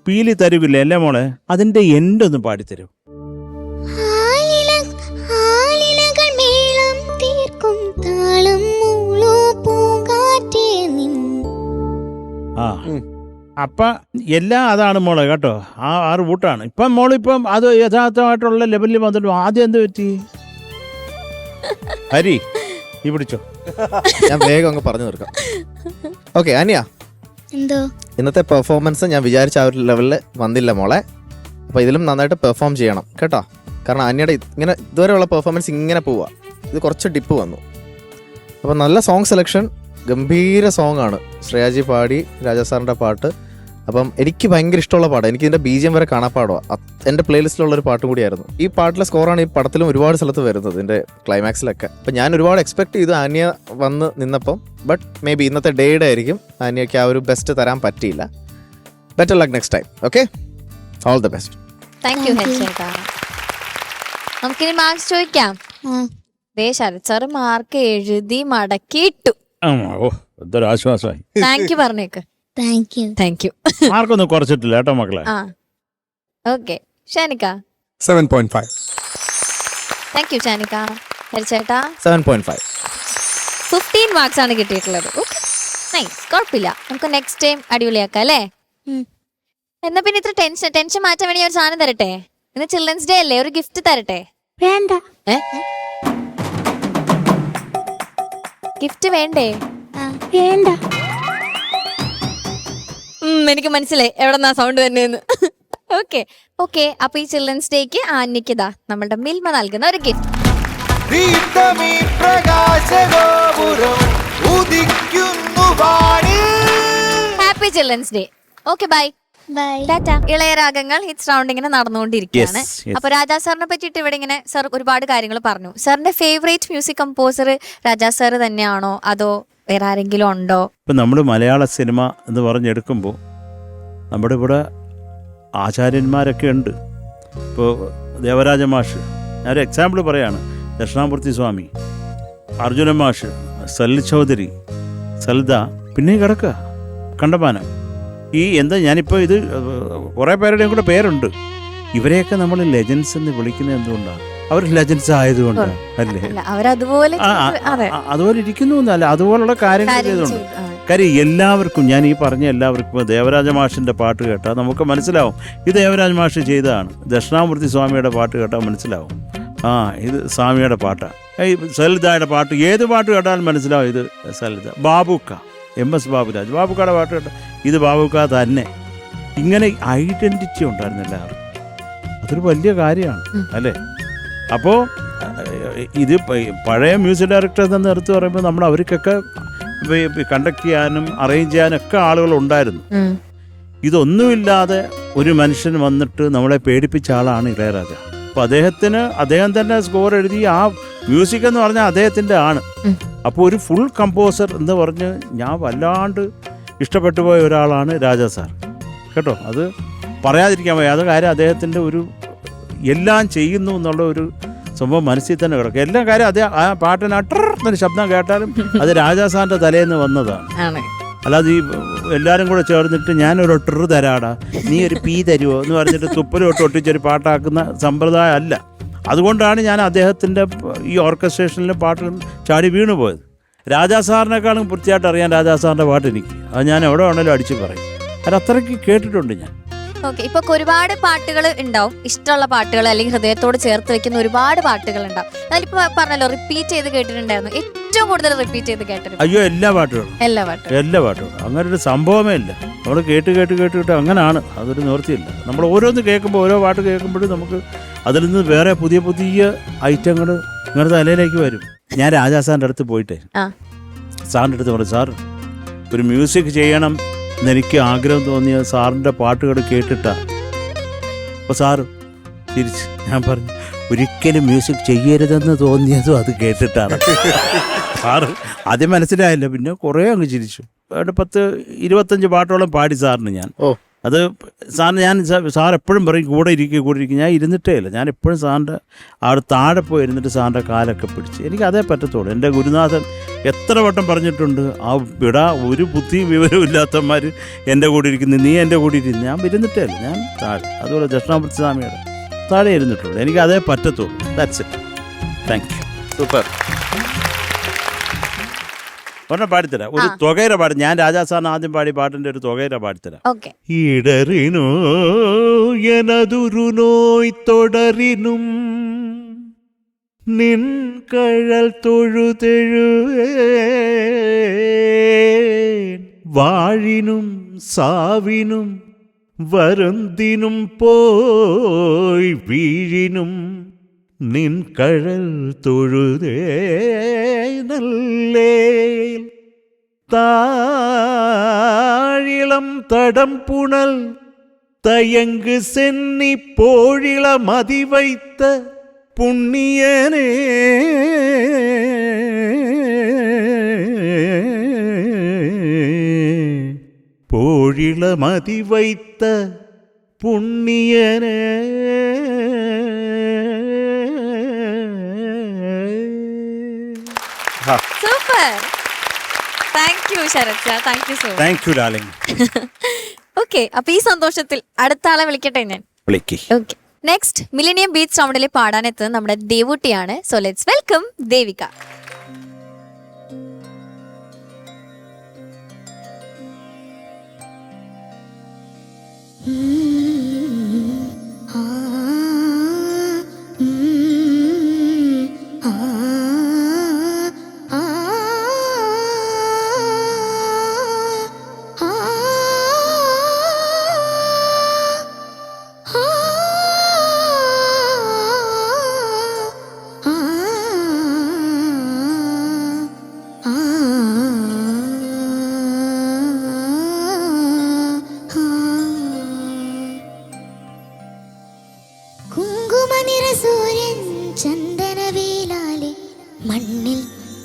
പീലി തരുകില്ലേ അല്ലേ മോളെ, അതിന്റെ എൻഡ് ഒന്ന് പാടിത്തരൂ. അപ്പൊ എല്ലാം അതാണ് മോളെ കേട്ടോ. ആ റൂട്ടാണ് ഇപ്പം മോളിപ്പം അത് യഥാർത്ഥമായിട്ടുള്ള ലെവലിൽ വന്നിട്ട് ആദ്യം എന്ത് പറ്റി? ഹരി നീ പിടിച്ചോ, ഞാൻ വേഗം അങ്ങ് പറഞ്ഞു തീർക്കാം. ഓക്കെ അനിയ, എന്തോ ഇന്നത്തെ പെർഫോമൻസ് ഞാൻ വിചാരിച്ച ആ ഒരു ലെവലിൽ വന്നില്ല മോളെ. അപ്പോൾ ഇതിലും നന്നായിട്ട് പെർഫോം ചെയ്യണം കേട്ടോ. കാരണം അനിയുടെ ഇങ്ങനെ ഇതുവരെയുള്ള പെർഫോമൻസ് ഇങ്ങനെ പോവുക, ഇത് കുറച്ച് ഡിപ്പ് വന്നു. അപ്പോൾ നല്ല സോങ് സെലക്ഷൻ, ഗംഭീര സോങ് ആണ്. ശ്രേയാജി പാടി, രാജാ സാറിൻ്റെ പാട്ട്. അപ്പം എനിക്ക് ഭയങ്കര ഇഷ്ടമുള്ള പാട്ട്. എനിക്ക് ഇതിൻ്റെ BGM വരെ കാണാപ്പാടുക. എൻ്റെ പ്ലേലിസ്റ്റിലുള്ളൊരു പാട്ടും കൂടിയായിരുന്നു. ഈ പാട്ടിലെ സ്കോറാണ് ഈ പടത്തിലും ഒരുപാട് സ്ഥലത്ത് വരുന്നത്, ഇതിൻ്റെ ക്ലൈമാക്സിലൊക്കെ. അപ്പം ഞാൻ ഒരുപാട് എക്സ്പെക്ട് ചെയ്തു ആനിയ വന്ന് നിന്നപ്പം. ബട്ട് മേ ബി ഇന്നത്തെ ഡേയുടെ ആയിരിക്കും ആനിയയ്ക്ക് ആ ഒരു ബെസ്റ്റ് തരാൻ പറ്റിയില്ല. Better luck next time. Okay, all the best. Thank you ഹരിച്ചേട്ടാ. നമുക്കിനി മാർക്സ് ചോദിക്കാം. ശരത് സാറ് മാർക്ക് എഴുതി മടക്കിയിട്ടു. എന്തൊരു ആശ്വാസമായി. താങ്ക് യു പറഞ്ഞേക്ക്. Thank you. മാർക്കൊന്നും കുറച്ചിട്ടില്ല കേട്ടോ മക്കളെ. ഓക്കെ ഷാനിക്ക 7.5. താങ്ക് യു ഷാനിക്ക. ഹരിച്ചേട്ടാ 7.5. 15 മാർക്സ് ആണ് കിട്ടിയിട്ടുള്ളത്. നൈസ്, കുഴപ്പമില്ല. നമുക്ക് നെക്സ്റ്റ് ടൈം അടിപൊളിയാക്കാം അല്ലേ? എന്നാ പിന്നെ ഇത്ര ടെൻഷൻ മാറ്റാൻ വേണ്ടി ഒരു സാധനം തരട്ടെ. ഇന്ന് ചിൽഡ്രൻസ് ഡേ അല്ലേ, ഒരു ഗിഫ്റ്റ് തരട്ടെ? വേണ്ട. ഗിഫ്റ്റ് വേണ്ടേ? വേണ്ട. എനിക്ക് മനസ്സിലായി എവിടെന്നാ സൗണ്ട് തന്നെയെന്ന്. Okay okay. അപ്പൊ ഈ ചിൽഡ്രൻസ് ഡേക്ക് ആന്യക്കിതാ നമ്മളുടെ മിൽമ നൽകുന്ന ഒരു gift. Happy children's day. Okay bye. ഇളയരാഗങ്ങൾ ഹിറ്റ്സ് റൗണ്ട് ഇങ്ങനെ നടന്നുകൊണ്ടിരിക്കുകയാണ്. അപ്പൊ രാജാ സാറിനെ പറ്റിയിട്ട് ഇവിടെ ഇങ്ങനെ സാർ ഒരുപാട് കാര്യങ്ങൾ പറഞ്ഞു. സാറിന്റെ favourite music composer Raja sir തന്നെയാണോ അതോ വേറെ ആരെങ്കിലും ഉണ്ടോ? ഇപ്പം നമ്മൾ മലയാള സിനിമ എന്ന് പറഞ്ഞെടുക്കുമ്പോൾ നമ്മുടെ ഇവിടെ ആചാര്യന്മാരൊക്കെ ഉണ്ട്. ഇപ്പോൾ ദേവരാജ മാഷ്, ഞാനൊരു എക്സാമ്പിൾ പറയാണ്. ദക്ഷിണാമൂർത്തി സ്വാമി, അർജുന മാഷ്, സലിൽ ചൗധരി, സൽദ, പിന്നെ കിടക്കുക കണ്ടമാനം. ഈ എന്താ ഞാനിപ്പോൾ ഇത് കുറേ പേരുടെയും കൂടെ പേരുണ്ട്. ഇവരെയൊക്കെ നമ്മൾ ലെജൻസ് എന്ന് വിളിക്കുന്നത് എന്തുകൊണ്ടാണ്? അവർ ലെജൻസ് ആയതുകൊണ്ടാണ് അല്ലേ? അതുപോലെ ഇരിക്കുന്നു എന്നല്ല, അതുപോലുള്ള കാര്യങ്ങൾ ചെയ്തുകൊണ്ട്. കാര്യം എല്ലാവർക്കും, ഞാൻ ഈ പറഞ്ഞ എല്ലാവർക്കും ദേവരാജ മാഷിൻ്റെ പാട്ട് കേട്ടാൽ നമുക്ക് മനസ്സിലാവും ഇത് ദേവരാജ മാഷ് ചെയ്തതാണ്. ദക്ഷിണാമൂർത്തി സ്വാമിയുടെ പാട്ട് കേട്ടാൽ മനസ്സിലാവും ഇത് സ്വാമിയുടെ പാട്ടാണ്. ഈ സലിതയുടെ പാട്ട്, ഏത് പാട്ട് കേട്ടാലും മനസ്സിലാവും ഇത് സലിത. ബാബുക്ക, MS ബാബുരാജ്, ബാബുക്കയുടെ പാട്ട് കേട്ടാൽ ഇത് ബാബുക്ക തന്നെ. ഇങ്ങനെ ഐഡൻറ്റിറ്റി ഉണ്ടായിരുന്നു എല്ലാവർക്കും. അതൊരു വലിയ കാര്യമാണ് അല്ലേ? അപ്പോൾ ഇത് പഴയ മ്യൂസിക് ഡയറക്ടേഴ്സ് എന്ന് എടുത്ത് പറയുമ്പോൾ നമ്മൾ അവർക്കൊക്കെ കണ്ടക്ട് ചെയ്യാനും അറേഞ്ച് ചെയ്യാനൊക്കെ ആളുകൾ ഉണ്ടായിരുന്നു. ഇതൊന്നുമില്ലാതെ ഒരു മനുഷ്യൻ വന്നിട്ട് നമ്മളെ പേടിപ്പിച്ച ആളാണ് ഇളയരാജ. അപ്പോൾ അദ്ദേഹം തന്നെ സ്കോർ എഴുതി. ആ മ്യൂസിക് എന്ന് പറഞ്ഞാൽ അദ്ദേഹത്തിൻ്റെ ആണ്. അപ്പോൾ ഒരു ഫുൾ കമ്പോസർ എന്ന് പറഞ്ഞ് ഞാൻ വല്ലാണ്ട് ഇഷ്ടപ്പെട്ടു പോയ ഒരാളാണ് രാജാ സാർ കേട്ടോ. അത് പറയാതിരിക്കാൻ വയ്യ. അത് കാര്യം അദ്ദേഹത്തിൻ്റെ ഒരു എല്ലാം ചെയ്യുന്നു എന്നുള്ള ഒരു സംഭവം മനസ്സിൽ തന്നെ കിടക്കും. എല്ലാ കാര്യം ആ പാട്ടിന് അട്ടർ ശബ്ദം കേട്ടാലും അത് രാജാ സാറിൻ്റെ തലേന്ന് വന്നതാണ്. അല്ലാതെ ഈ എല്ലാവരും കൂടെ ചേർന്നിട്ട് ഞാനൊരു ഒട്ടർ തരാടാ, നീ ഒരു പീ തരുമോ എന്ന് പറഞ്ഞിട്ട് തുപ്പലോട്ട് ഒട്ടിച്ചൊരു പാട്ടാക്കുന്ന സമ്പ്രദായം അല്ല. അതുകൊണ്ടാണ് ഞാൻ അദ്ദേഹത്തിൻ്റെ ഈ ഓർക്കസ്ട്രേഷനിലും പാട്ടിലും ചാടി വീണു പോയത്. രാജാ സാറിനേക്കാളും വൃത്തിയായിട്ട് അറിയാൻ രാജാ സാറിൻ്റെ പാട്ട് എനിക്ക്. അത് ഞാൻ എവിടെ വേണമെങ്കിലും അടിച്ച് പറയും. അത് അത്രയ്ക്ക് കേട്ടിട്ടുണ്ട് ഞാൻ. ഓക്കെ, ഇപ്പൊ ഒരുപാട് പാട്ടുകൾ ഉണ്ടാവും, ഇഷ്ടമുള്ള പാട്ടുകൾ അല്ലെങ്കിൽ ഹൃദയത്തോട് ചേർത്ത് വെക്കുന്ന ഒരുപാട് പാട്ടുകൾ ഉണ്ടാവും. അതിലിപ്പോ പറഞ്ഞല്ലോ റിപ്പീറ്റ് ചെയ്ത് കേട്ടിട്ടുണ്ടായിരുന്നു, ഏറ്റവും കൂടുതൽ റിപ്പീറ്റ് ചെയ്ത് കേട്ടത്? അയ്യോ, എല്ലാ പാട്ടുകളും. അങ്ങനെ ഒരു സംഭവമേ ഇല്ല. നമ്മൾ കേട്ട് അങ്ങനെയാണ്, അതൊരു നിവൃത്തിയില്ല. നമ്മൾ ഓരോന്ന് കേൾക്കുമ്പോൾ, ഓരോ പാട്ട് കേൾക്കുമ്പോഴും നമുക്ക് അതിൽ നിന്ന് വേറെ പുതിയ പുതിയ ഐറ്റങ്ങൾ നിങ്ങളുടെ തലയിലേക്ക് വരും. ഞാൻ രാജാ സാറിൻ്റെ അടുത്ത് പോയിട്ടേ സാറിൻ്റെ അടുത്ത് പറഞ്ഞു, സാർ ഒരു മ്യൂസിക് ചെയ്യണം എന്നെനിക്ക് ആഗ്രഹം തോന്നിയ സാറിൻ്റെ പാട്ടുകൾ കേട്ടിട്ടാ. അപ്പോൾ സാറ് തിരിച്ച് ഞാൻ പറഞ്ഞു, ഒരിക്കലും മ്യൂസിക് ചെയ്യരുതെന്ന് തോന്നിയതും അത് കേട്ടിട്ടാണ്. സാറ് ആദ്യം മനസ്സിലായില്ല, പിന്നെ കുറേ അങ്ങ് ചിരിച്ചു. 10-25 പാട്ടോളം പാടി സാറിന് ഞാൻ. അത് സാറിന് സാർ എപ്പോഴും പറയും കൂടെ ഇരിക്കും. ഞാൻ ഇരുന്നിട്ടേ ഇല്ല, ഞാൻ എപ്പോഴും സാറിൻ്റെ അവിടെ താഴെ പോയി ഇരുന്നിട്ട് സാറിൻ്റെ കാലൊക്കെ പിടിച്ച്. എനിക്ക് അതേ പറ്റത്തുള്ളൂ. എൻ്റെ ഗുരുനാഥൻ എത്ര വട്ടം പറഞ്ഞിട്ടുണ്ട്, ആ വിടാ ഒരു ബുദ്ധിയും വിവരവും ഇല്ലാത്തവന്മാർ എൻ്റെ കൂടെ ഇരിക്കുന്നു, നീ എൻ്റെ കൂടെ ഇരിക്കുന്നു. ഞാൻ ഇരുന്നിട്ടേ ഇല്ല, ഞാൻ താഴെ. അതുപോലെ ദക്ഷിണാമൂർത്തി സ്വാമിയുടെ താഴെ ഇരുന്നിട്ടുള്ളൂ. എനിക്ക് അതേ പറ്റത്തുള്ളൂ. That's it. Thank you. Super. ഒരെണ്ണം പാടിത്തരാം, ഒരു തുകയിര പാടി. ഞാൻ രാജാ സാറിന് ആദ്യം പാടി പാട്ടിൻ്റെ ഒരു തുകയിര പാടിത്തരാം. ഇടറിനോ എനതുരു നോയ് തുടരിനും നിൻ കഴൽ തൊഴുതെഴുവേ വാഴിനും സാവിനും വരുന്തിനും പോയി വീഴിനും നിൻ കഴൽ തൊഴുതേ നല്ലേ താഴിളം തടം പുണൽ തയങ്ക് சென்னி போழிள மதி வைத்த புண்ணியனே போழிள மதி வைத்த புண்ணியனே. Super. Thank you Sarath sir, thank you so much. Thank you darling. Okay, അപ്പൊ ഈ സന്തോഷത്തിൽ അടുത്ത ആളെ വിളിക്കട്ടെ ഞാൻ. ഓക്കെ, നെക്സ്റ്റ് മില്ലേനിയം ബീച്ച് സൗണ്ടിൽ പാടാനെത്തുന്നത് നമ്മുടെ ദേവുട്ടിയാണ്. So let's welcome Devika. മണ്ണിൽ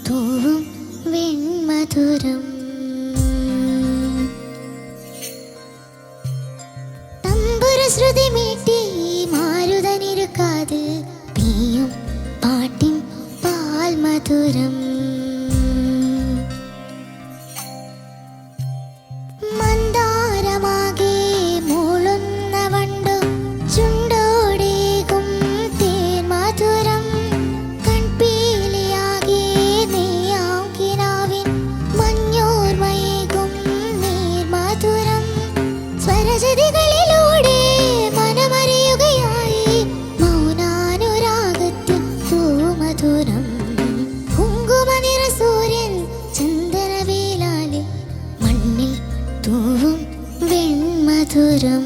തൂവും വെൺമധുരം തമ്പുര ശ്രുതി മീട്ടി മാരുതനിരുക്കാത് നീയും പാട്ടിൻ പാൽ മധുരം മന്ദാരമാകെ മൂളുന്ന വണ്ടു ചുണ്ടോടേകും തേൻ മധുരം സ്വരജതികളിലൂടെ മനമറിയുകയായി മൗനാനുരാഗത്തിൽ തൂമധുരം കുങ്കുമനിറ സൂര്യൻ ചന്ദനവേലാലെ മണ്ണിൽ തൂവും വെൺമധുരം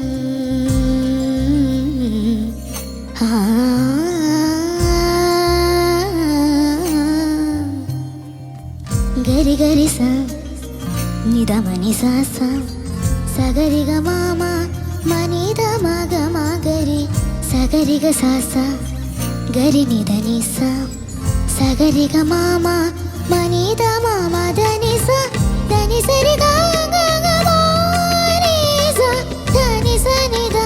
ഗരി ഗരി സ നിദമനി സ സഗരിഗ മാമ മനിദ മഗ മഗരി സഗരിഗ സാസ ഗരി നിദനി സ സഗരിഗ മാമ മനിദ മാമ ധനി സ ധനി സരി ഗ ഗ ഗ മാനി സ ധനി സ നിദ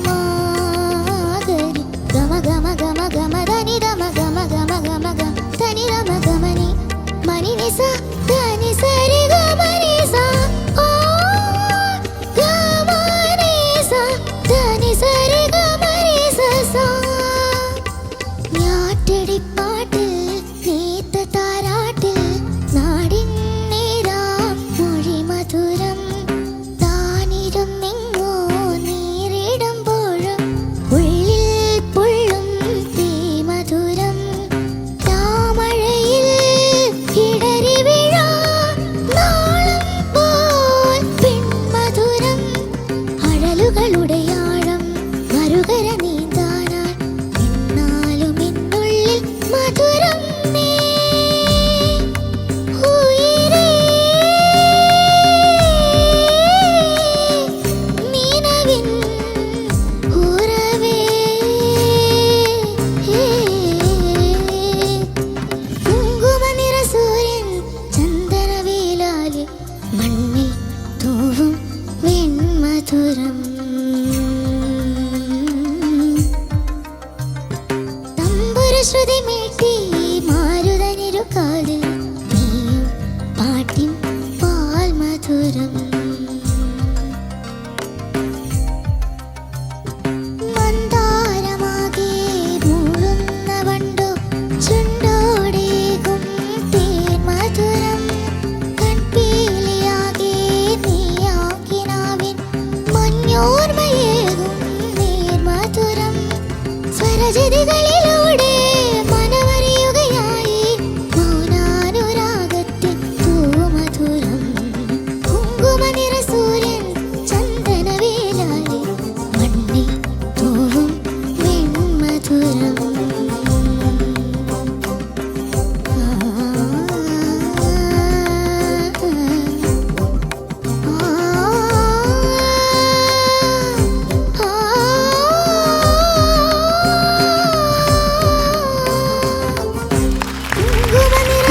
മഗരി ഗമ ഗമ ഗമ ഗമ ധനി ദമ ഗമ ഗമ ഗമ ഗമ ധനി ദമ ഗമനി മനി നി സ ധനി സരി ഗ മനി സ ഞാറ്റടിപ്പാട്ടിൽ നീത്ത താരാട്ടിൽ നാടിൻ നീരാം മൊഴി മധുരം താനിരുന്നെങ്ങോ നീ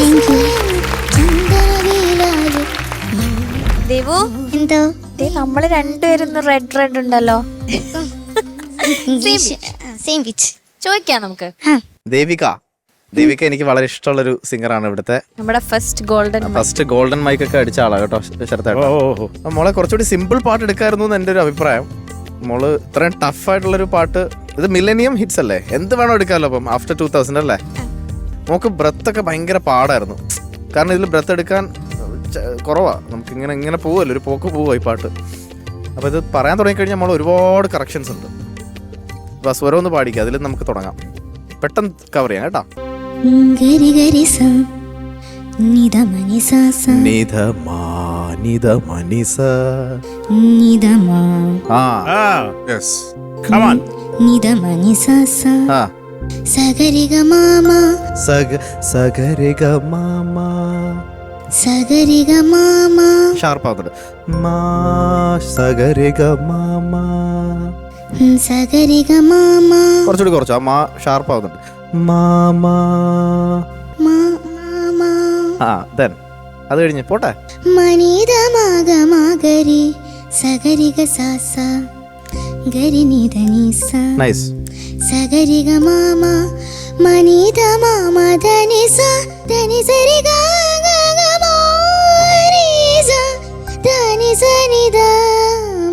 താങ്ക് യു. ചന്ദനവേലാലു. ദേവു എന്തോ നമ്മള് രണ്ടുപേരും റെഡ് ഉണ്ടല്ലോ. Same pitch. ചോദിക്കാം നമുക്ക്. ദേവിക എനിക്ക് വളരെ ഇഷ്ടമുള്ളൊരു സിംഗറാണ് ഇവിടുത്തെ. നമ്മുടെ ഫസ്റ്റ് ഗോൾഡൻ മൈക്ക് ഒക്കെ അടിച്ച ആളാണ് കേട്ടോ ശരത്തേട്ട. മോളെ കുറച്ചുകൂടി സിമ്പിൾ പാട്ട് എടുക്കായിരുന്നു എന്ന് എൻ്റെ ഒരു അഭിപ്രായം. മോള് ഇത്രയും ടഫ് ആയിട്ടുള്ളൊരു പാട്ട്, ഇത് മില്ലേനിയം ഹിറ്റ്സ് അല്ലേ, എന്ത് വേണോ എടുക്കാമല്ലോ. അപ്പം ആഫ്റ്റർ 2000 അല്ലേ. നമുക്ക് ബ്രത്ത് ഒക്കെ ഭയങ്കര പാടായിരുന്നു, കാരണം ഇതിൽ ബ്രത്ത് എടുക്കാൻ കുറവാ. നമുക്ക് ഇങ്ങനെ പോവുമല്ലോ, ഒരു പോക്ക് പോവുക ഈ പാട്ട്. അപ്പോൾ ഇത് പറയാൻ തുടങ്ങിക്കഴിഞ്ഞാൽ നമ്മൾ ഒരുപാട് കറക്ഷൻസ് ഉണ്ട്. അപ്പോൾ സ്വരം ഒന്ന് പാടിക്കുക, അതിൽ നമുക്ക് തുടങ്ങാം. പെട്ടെന്ന് കവർ ചെയ്യാം കേട്ടോ. ഗരി ഗരി സ നിധമനി സ സ നിധമാ നിധമനി സ. നിധമാ യെസ് Come on. നിധമനി സ സ ആ സഗരിഗ മാമ സഗരിഗ മാമ. സഗരിഗ മാമ. ഷാർപ്പ് ആവുന്നുണ്ട്. മാ സഗരിഗ മാമ. സഗരിഗ മാമ. കുറച്ചുകൂടി കുറച്ച് ആ മാ ഷാർപ്പ് ആവുന്നുണ്ട്. മാമ. മാമ. ആ ദെൻ അത് കഴിഞ്ഞ് പോട്ടെ. മനിധ മഗ മഗരി സഗരിഗ സ സ ഗരി നിധ നി സ. നൈസ്. സഗരിഗ മാമ മനിധ മാമ ധനി സ ധനി സരി ഗ ഗ ഗ മോ രി സ ധനി സ നി ധ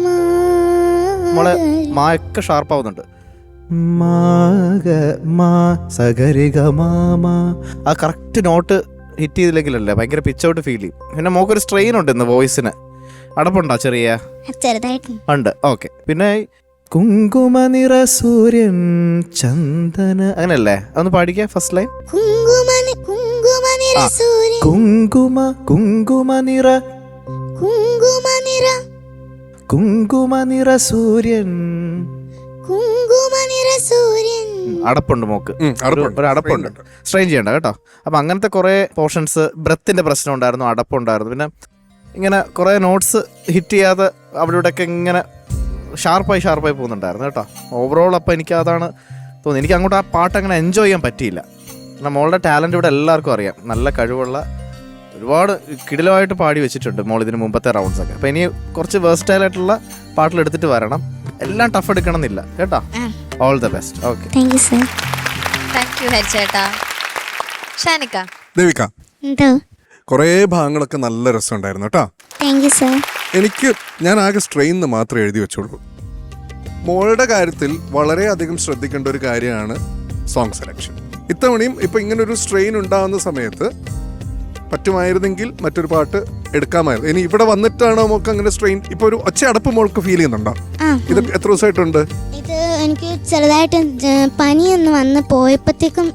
മ. മോളെ മായൊക്കെ ഷാർപ്പ് ആവുന്നുണ്ട്. സഗരിഗ മാമ. ആ കറക്റ്റ് നോട്ട് ഹിറ്റ് ചെയ്തില്ലെങ്കിലല്ലേ ഭയങ്കര പിച്ച് ഔട്ട് ഫീൽ ചെയ്യും. പിന്നെ മോക്കൊരു സ്ട്രെയിൻ ഉണ്ട് ഇന്ന് വോയിസിന്. അടപ്പുണ്ടോ ചെറിയ? ചെറുതായിട്ട് ഉണ്ട്. ഓക്കെ. പിന്നെ കുങ്കുമ നിറ സൂര്യൻ ചന്ദന അങ്ങനെയല്ലേ, അതൊന്ന് പാടിക്കേ ഫസ്റ്റ് ലൈൻ. കുങ്കുമ നിറ സൂര്യൻ കുങ്കുമ നിറ കുങ്കുമ നിറ സൂര്യൻ. കുങ്കുമ നിറ സൂര്യൻ. അടപ്പുണ്ട് മോക്ക്, ഒരു അടപ്പുണ്ട്. സ്ട്രെയിൻ ചെയ്യണ്ട കേട്ടോ. അപ്പം അങ്ങനത്തെ കുറേ പോർഷൻസ്, ബ്രത്തിന്റെ പ്രശ്നം ഉണ്ടായിരുന്നു, അടപ്പുണ്ടായിരുന്നു. പിന്നെ ഇങ്ങനെ കുറേ നോട്ട്സ് ഹിറ്റ് ചെയ്യാതെ അവിടെ ഇവിടെയൊക്കെ ഇങ്ങനെ ഷാർപ്പായി പോകുന്നുണ്ടായിരുന്നു കേട്ടോ. ഓവറോൾ അപ്പം എനിക്ക് അതാണ് തോന്നി. എനിക്ക് അങ്ങോട്ട് ആ പാട്ട് അങ്ങനെ എൻജോയ് ചെയ്യാൻ പറ്റിയില്ല. കാരണം മോളുടെ ടാലൻറ്റ് ഇവിടെ എല്ലാവർക്കും അറിയാം. നല്ല കഴിവുള്ള, ഒരുപാട് കിടിലമായിട്ട് പാടി വെച്ചിട്ടുണ്ട് മോൾ ഇതിന് മുമ്പത്തെ റൗണ്ട്സ് ഒക്കെ. അപ്പം ഇനി കുറച്ച് വേഴ്സ്റ്റൈൽ ആയിട്ടുള്ള പാട്ടിലെടുത്തിട്ട് വരണം. എല്ലാം ടഫ് എടുക്കണം എന്നില്ല കേട്ടോ. All the best. Okay. Thank you sir. Thank you ഹരിച്ചേട്ടാ. ഷാനിക്ക. ദേവിക, എന്തോ കുറേ ഭാഗങ്ങളൊക്കെ നല്ല രസമുണ്ടായിരുന്നു കേട്ടോ. Thank you sir. ഞാൻ ആകെ സ്ട്രെയിൻ എന്ന് മാത്രമേ എഴുതി വെച്ചോളൂ. മോളുടെ കാര്യത്തിൽ വളരെയധികം ശ്രദ്ധിക്കേണ്ട ഒരു കാര്യമാണ് സോങ് സെലക്ഷൻ. ഇത്തവണയും ഇപ്പം ഇങ്ങനൊരു സ്ട്രെയിൻ ഉണ്ടാകുന്ന സമയത്ത് പറ്റുമായിരുന്നെങ്കിൽ മറ്റൊരു പാട്ട് എടുക്കാമായിരുന്നു. ഇനി ഇവിടെ വന്നിട്ടാണോ മോൾക്ക് അങ്ങനെ സ്ട്രെയിൻ? ഇപ്പൊ ഒരു ഒച്ച അടപ്പ് മോൾക്ക് ഫീൽ ചെയ്യുന്നുണ്ടോ? ഇത് എത്ര ദിവസമായിട്ടുണ്ട്? ഇത് എനിക്ക് ചെറുതായിട്ട് പനിയൊന്ന് വന്ന് പോയപ്പോഴത്തേക്കും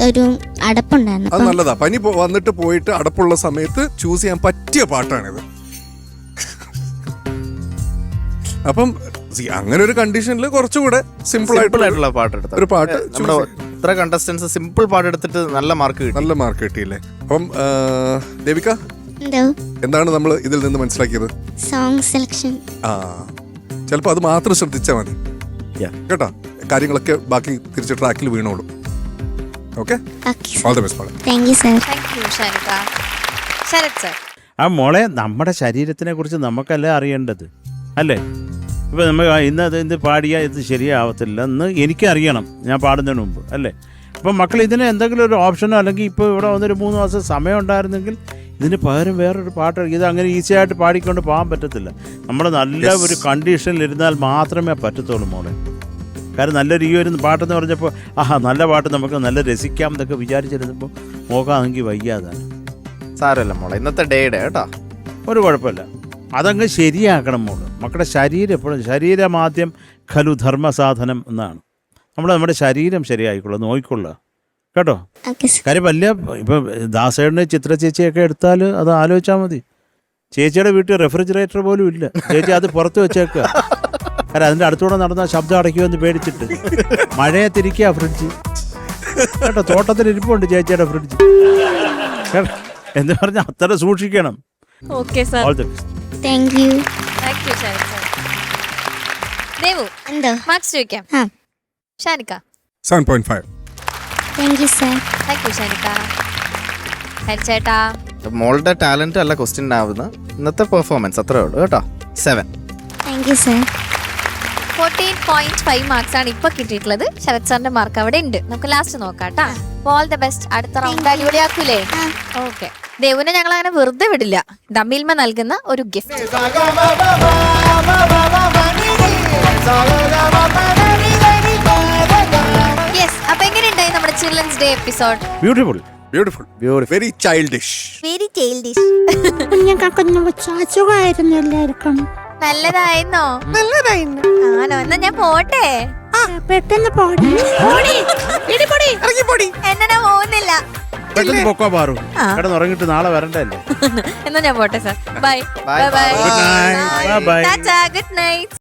ഒരു അടപ്പുണ്ടായിരുന്നു. അത് നല്ലതാ. പനി വന്നിട്ട് പോയിട്ട് അടപ്പുള്ള സമയത്ത് ചൂസ് ചെയ്യാൻ പറ്റിയ പാട്ടാണിത്. അപ്പം അങ്ങനെ ഒരു കണ്ടീഷനിൽ കുറച്ചുകൂടെ സിമ്പിൾ ആയിട്ടുള്ള പാട്ടെടുത്ത ഒരു പാട്ട്. ഇത്ര കണ്ടസ്റ്റൻസ് സിമ്പിൾ പാട്ട് എടുത്തിട്ട് നല്ല മാർക്ക് കിട്ടിയില്ലേ? അപ്പം ദേവിക, എന്താണ് നമ്മൾ ഇതിൽ നിന്ന് മനസ്സിലാക്കിയത്? Song selection. ചിലപ്പോൾ അത് മാത്രം ശ്രദ്ധിച്ചാൽ മതി കേട്ടോ. കാര്യങ്ങളൊക്കെ ബാക്കി തിരിച്ച് ട്രാക്കിൽ വീണോളൂ. Okay. All the best. Thank you sir. Thank you ഷാനിക്ക. ശരത് സർ. ആ മോളെ, നമ്മുടെ ശരീരത്തിനെ കുറിച്ച് നമുക്കല്ലേ അറിയേണ്ടത് അല്ലേ? ഇപ്പം നമ്മൾ ഇന്ന് പാടിയാൽ ഇത് ശരിയാവത്തില്ല എന്ന് എനിക്കറിയണം, ഞാൻ പാടുന്നതിന് മുമ്പ് അല്ലേ? അപ്പം മക്കൾ ഇതിന് എന്തെങ്കിലും ഒരു ഓപ്ഷനോ അല്ലെങ്കിൽ ഇപ്പോൾ ഇവിടെ വന്നൊരു 3 മാസം സമയം ഉണ്ടായിരുന്നെങ്കിൽ ഇതിന് പകരം വേറൊരു പാട്ട്, ഇത് അങ്ങനെ ഈസി ആയിട്ട് പാടിക്കൊണ്ട് പോകാൻ പറ്റത്തില്ല. നമ്മൾ നല്ല ഒരു കണ്ടീഷനിൽ ഇരുന്നാൽ മാത്രമേ പറ്റത്തുള്ളൂ മോളെ. കാരണം നല്ലൊരു ഈ ഒരു പാട്ടെന്ന് പറഞ്ഞപ്പോൾ നല്ല പാട്ട് നമുക്ക് നല്ല രസിക്കാം എന്നൊക്കെ വിചാരിച്ചിരുന്നപ്പോൾ നോക്കാമെങ്കിൽ വയ്യാതാണ്. സാരമല്ല മോളെ, ഇന്നത്തെ ഡേയുടെ കേട്ടോ, ഒരു കുഴപ്പമില്ല. അതങ്ങ് ശരിയാക്കണം മോള്. മക്കളുടെ ശരീരം എപ്പോഴും, ശരീരമാദ്യം ഖലു ധർമ്മസാധനം എന്നാണ്. നമ്മുടെ ശരീരം ശരിയായിക്കൊള്ളുക, നോക്കിക്കൊള്ളുക കേട്ടോ. കാര്യം വലിയ ഇപ്പം ദാസേടനെ ചിത്ര ചേച്ചിയൊക്കെ എടുത്താൽ അത് ആലോചിച്ചാൽ മതി. ചേച്ചിയുടെ വീട്ടിൽ റെഫ്രിജറേറ്റർ പോലും ഇല്ല. ചേച്ചി അത് പുറത്ത് വെച്ചേക്കുക. കാരണം അതിൻ്റെ അടുത്തൂടെ നടന്നാൽ ശബ്ദം അടയ്ക്കുമെന്ന് പേടിച്ചിട്ട് മഴയത്തിരിക്കുക ഫ്രിഡ്ജ് കേട്ടോ. തോട്ടത്തിലിരിപ്പുണ്ട് ചേച്ചിയുടെ ഫ്രിഡ്ജ് എന്ന് പറഞ്ഞാൽ അത്ര സൂക്ഷിക്കണം. Okay sir. All the best. Thank you. Thank you Sarath sir. Devu, എന്തോ മാർക്സ് ചോദിക്കാം. ഷാനിക്ക. 7.5. Thank you sir. Thank you ഷാനിക്ക. ഹരിച്ചേട്ടാ മോളുടെ ടാലന്റ് അല്ല ക്വസ്റ്റ്യൻ ആവുന്നത്, ഇന്നത്തെ പെർഫോമൻസ് അത്രേ ഉള്ളൂ കേട്ടോ. 7. Thank you sir. 14.5 മാർക്സ് ആണ് ഇപ്പൊ കിട്ടിയിട്ടുള്ളത്. ശരത് സാറിന്റെ മാർക്ക് അവിടെ ഉണ്ട്. നമുക്ക് ലാസ്റ്റ് നോക്കാട്ടാ. All the best. അടുത്ത റൗണ്ട് അടിപൊളിയാക്കൂലേ? ഓക്കെ. ദേവുനെ ഞങ്ങൾ അങ്ങനെ വെറുതെ വിടില്ല. ദമീൽമ നൽകുന്ന ഒരു ഗിഫ്റ്റ്. യെസ്. അപ്പൊ എങ്ങനെയുണ്ടായി നമ്മുടെ children's day episode? Beautiful. Beautiful, very childish. Very childish. കുഞ്ഞുങ്ങൾക്കൊന്നും അസുഖമായിരുന്നു എല്ലാവർക്കും. നല്ലതായിരുന്നോ? ആണോ? എന്നാ ഞാൻ പോട്ടെ. പെട്ടെന്ന് പോടി. എന്നാ പോകുന്നില്ല. പെട്ടെന്ന് പൊക്കോ പാറു, കിടന്നുറങ്ങിട്ട് നാളെ വരണ്ടല്ലേ. എന്നാ ഞാൻ പോട്ടെ sir. Bye bye bye. Good night. Bye bye. Good night.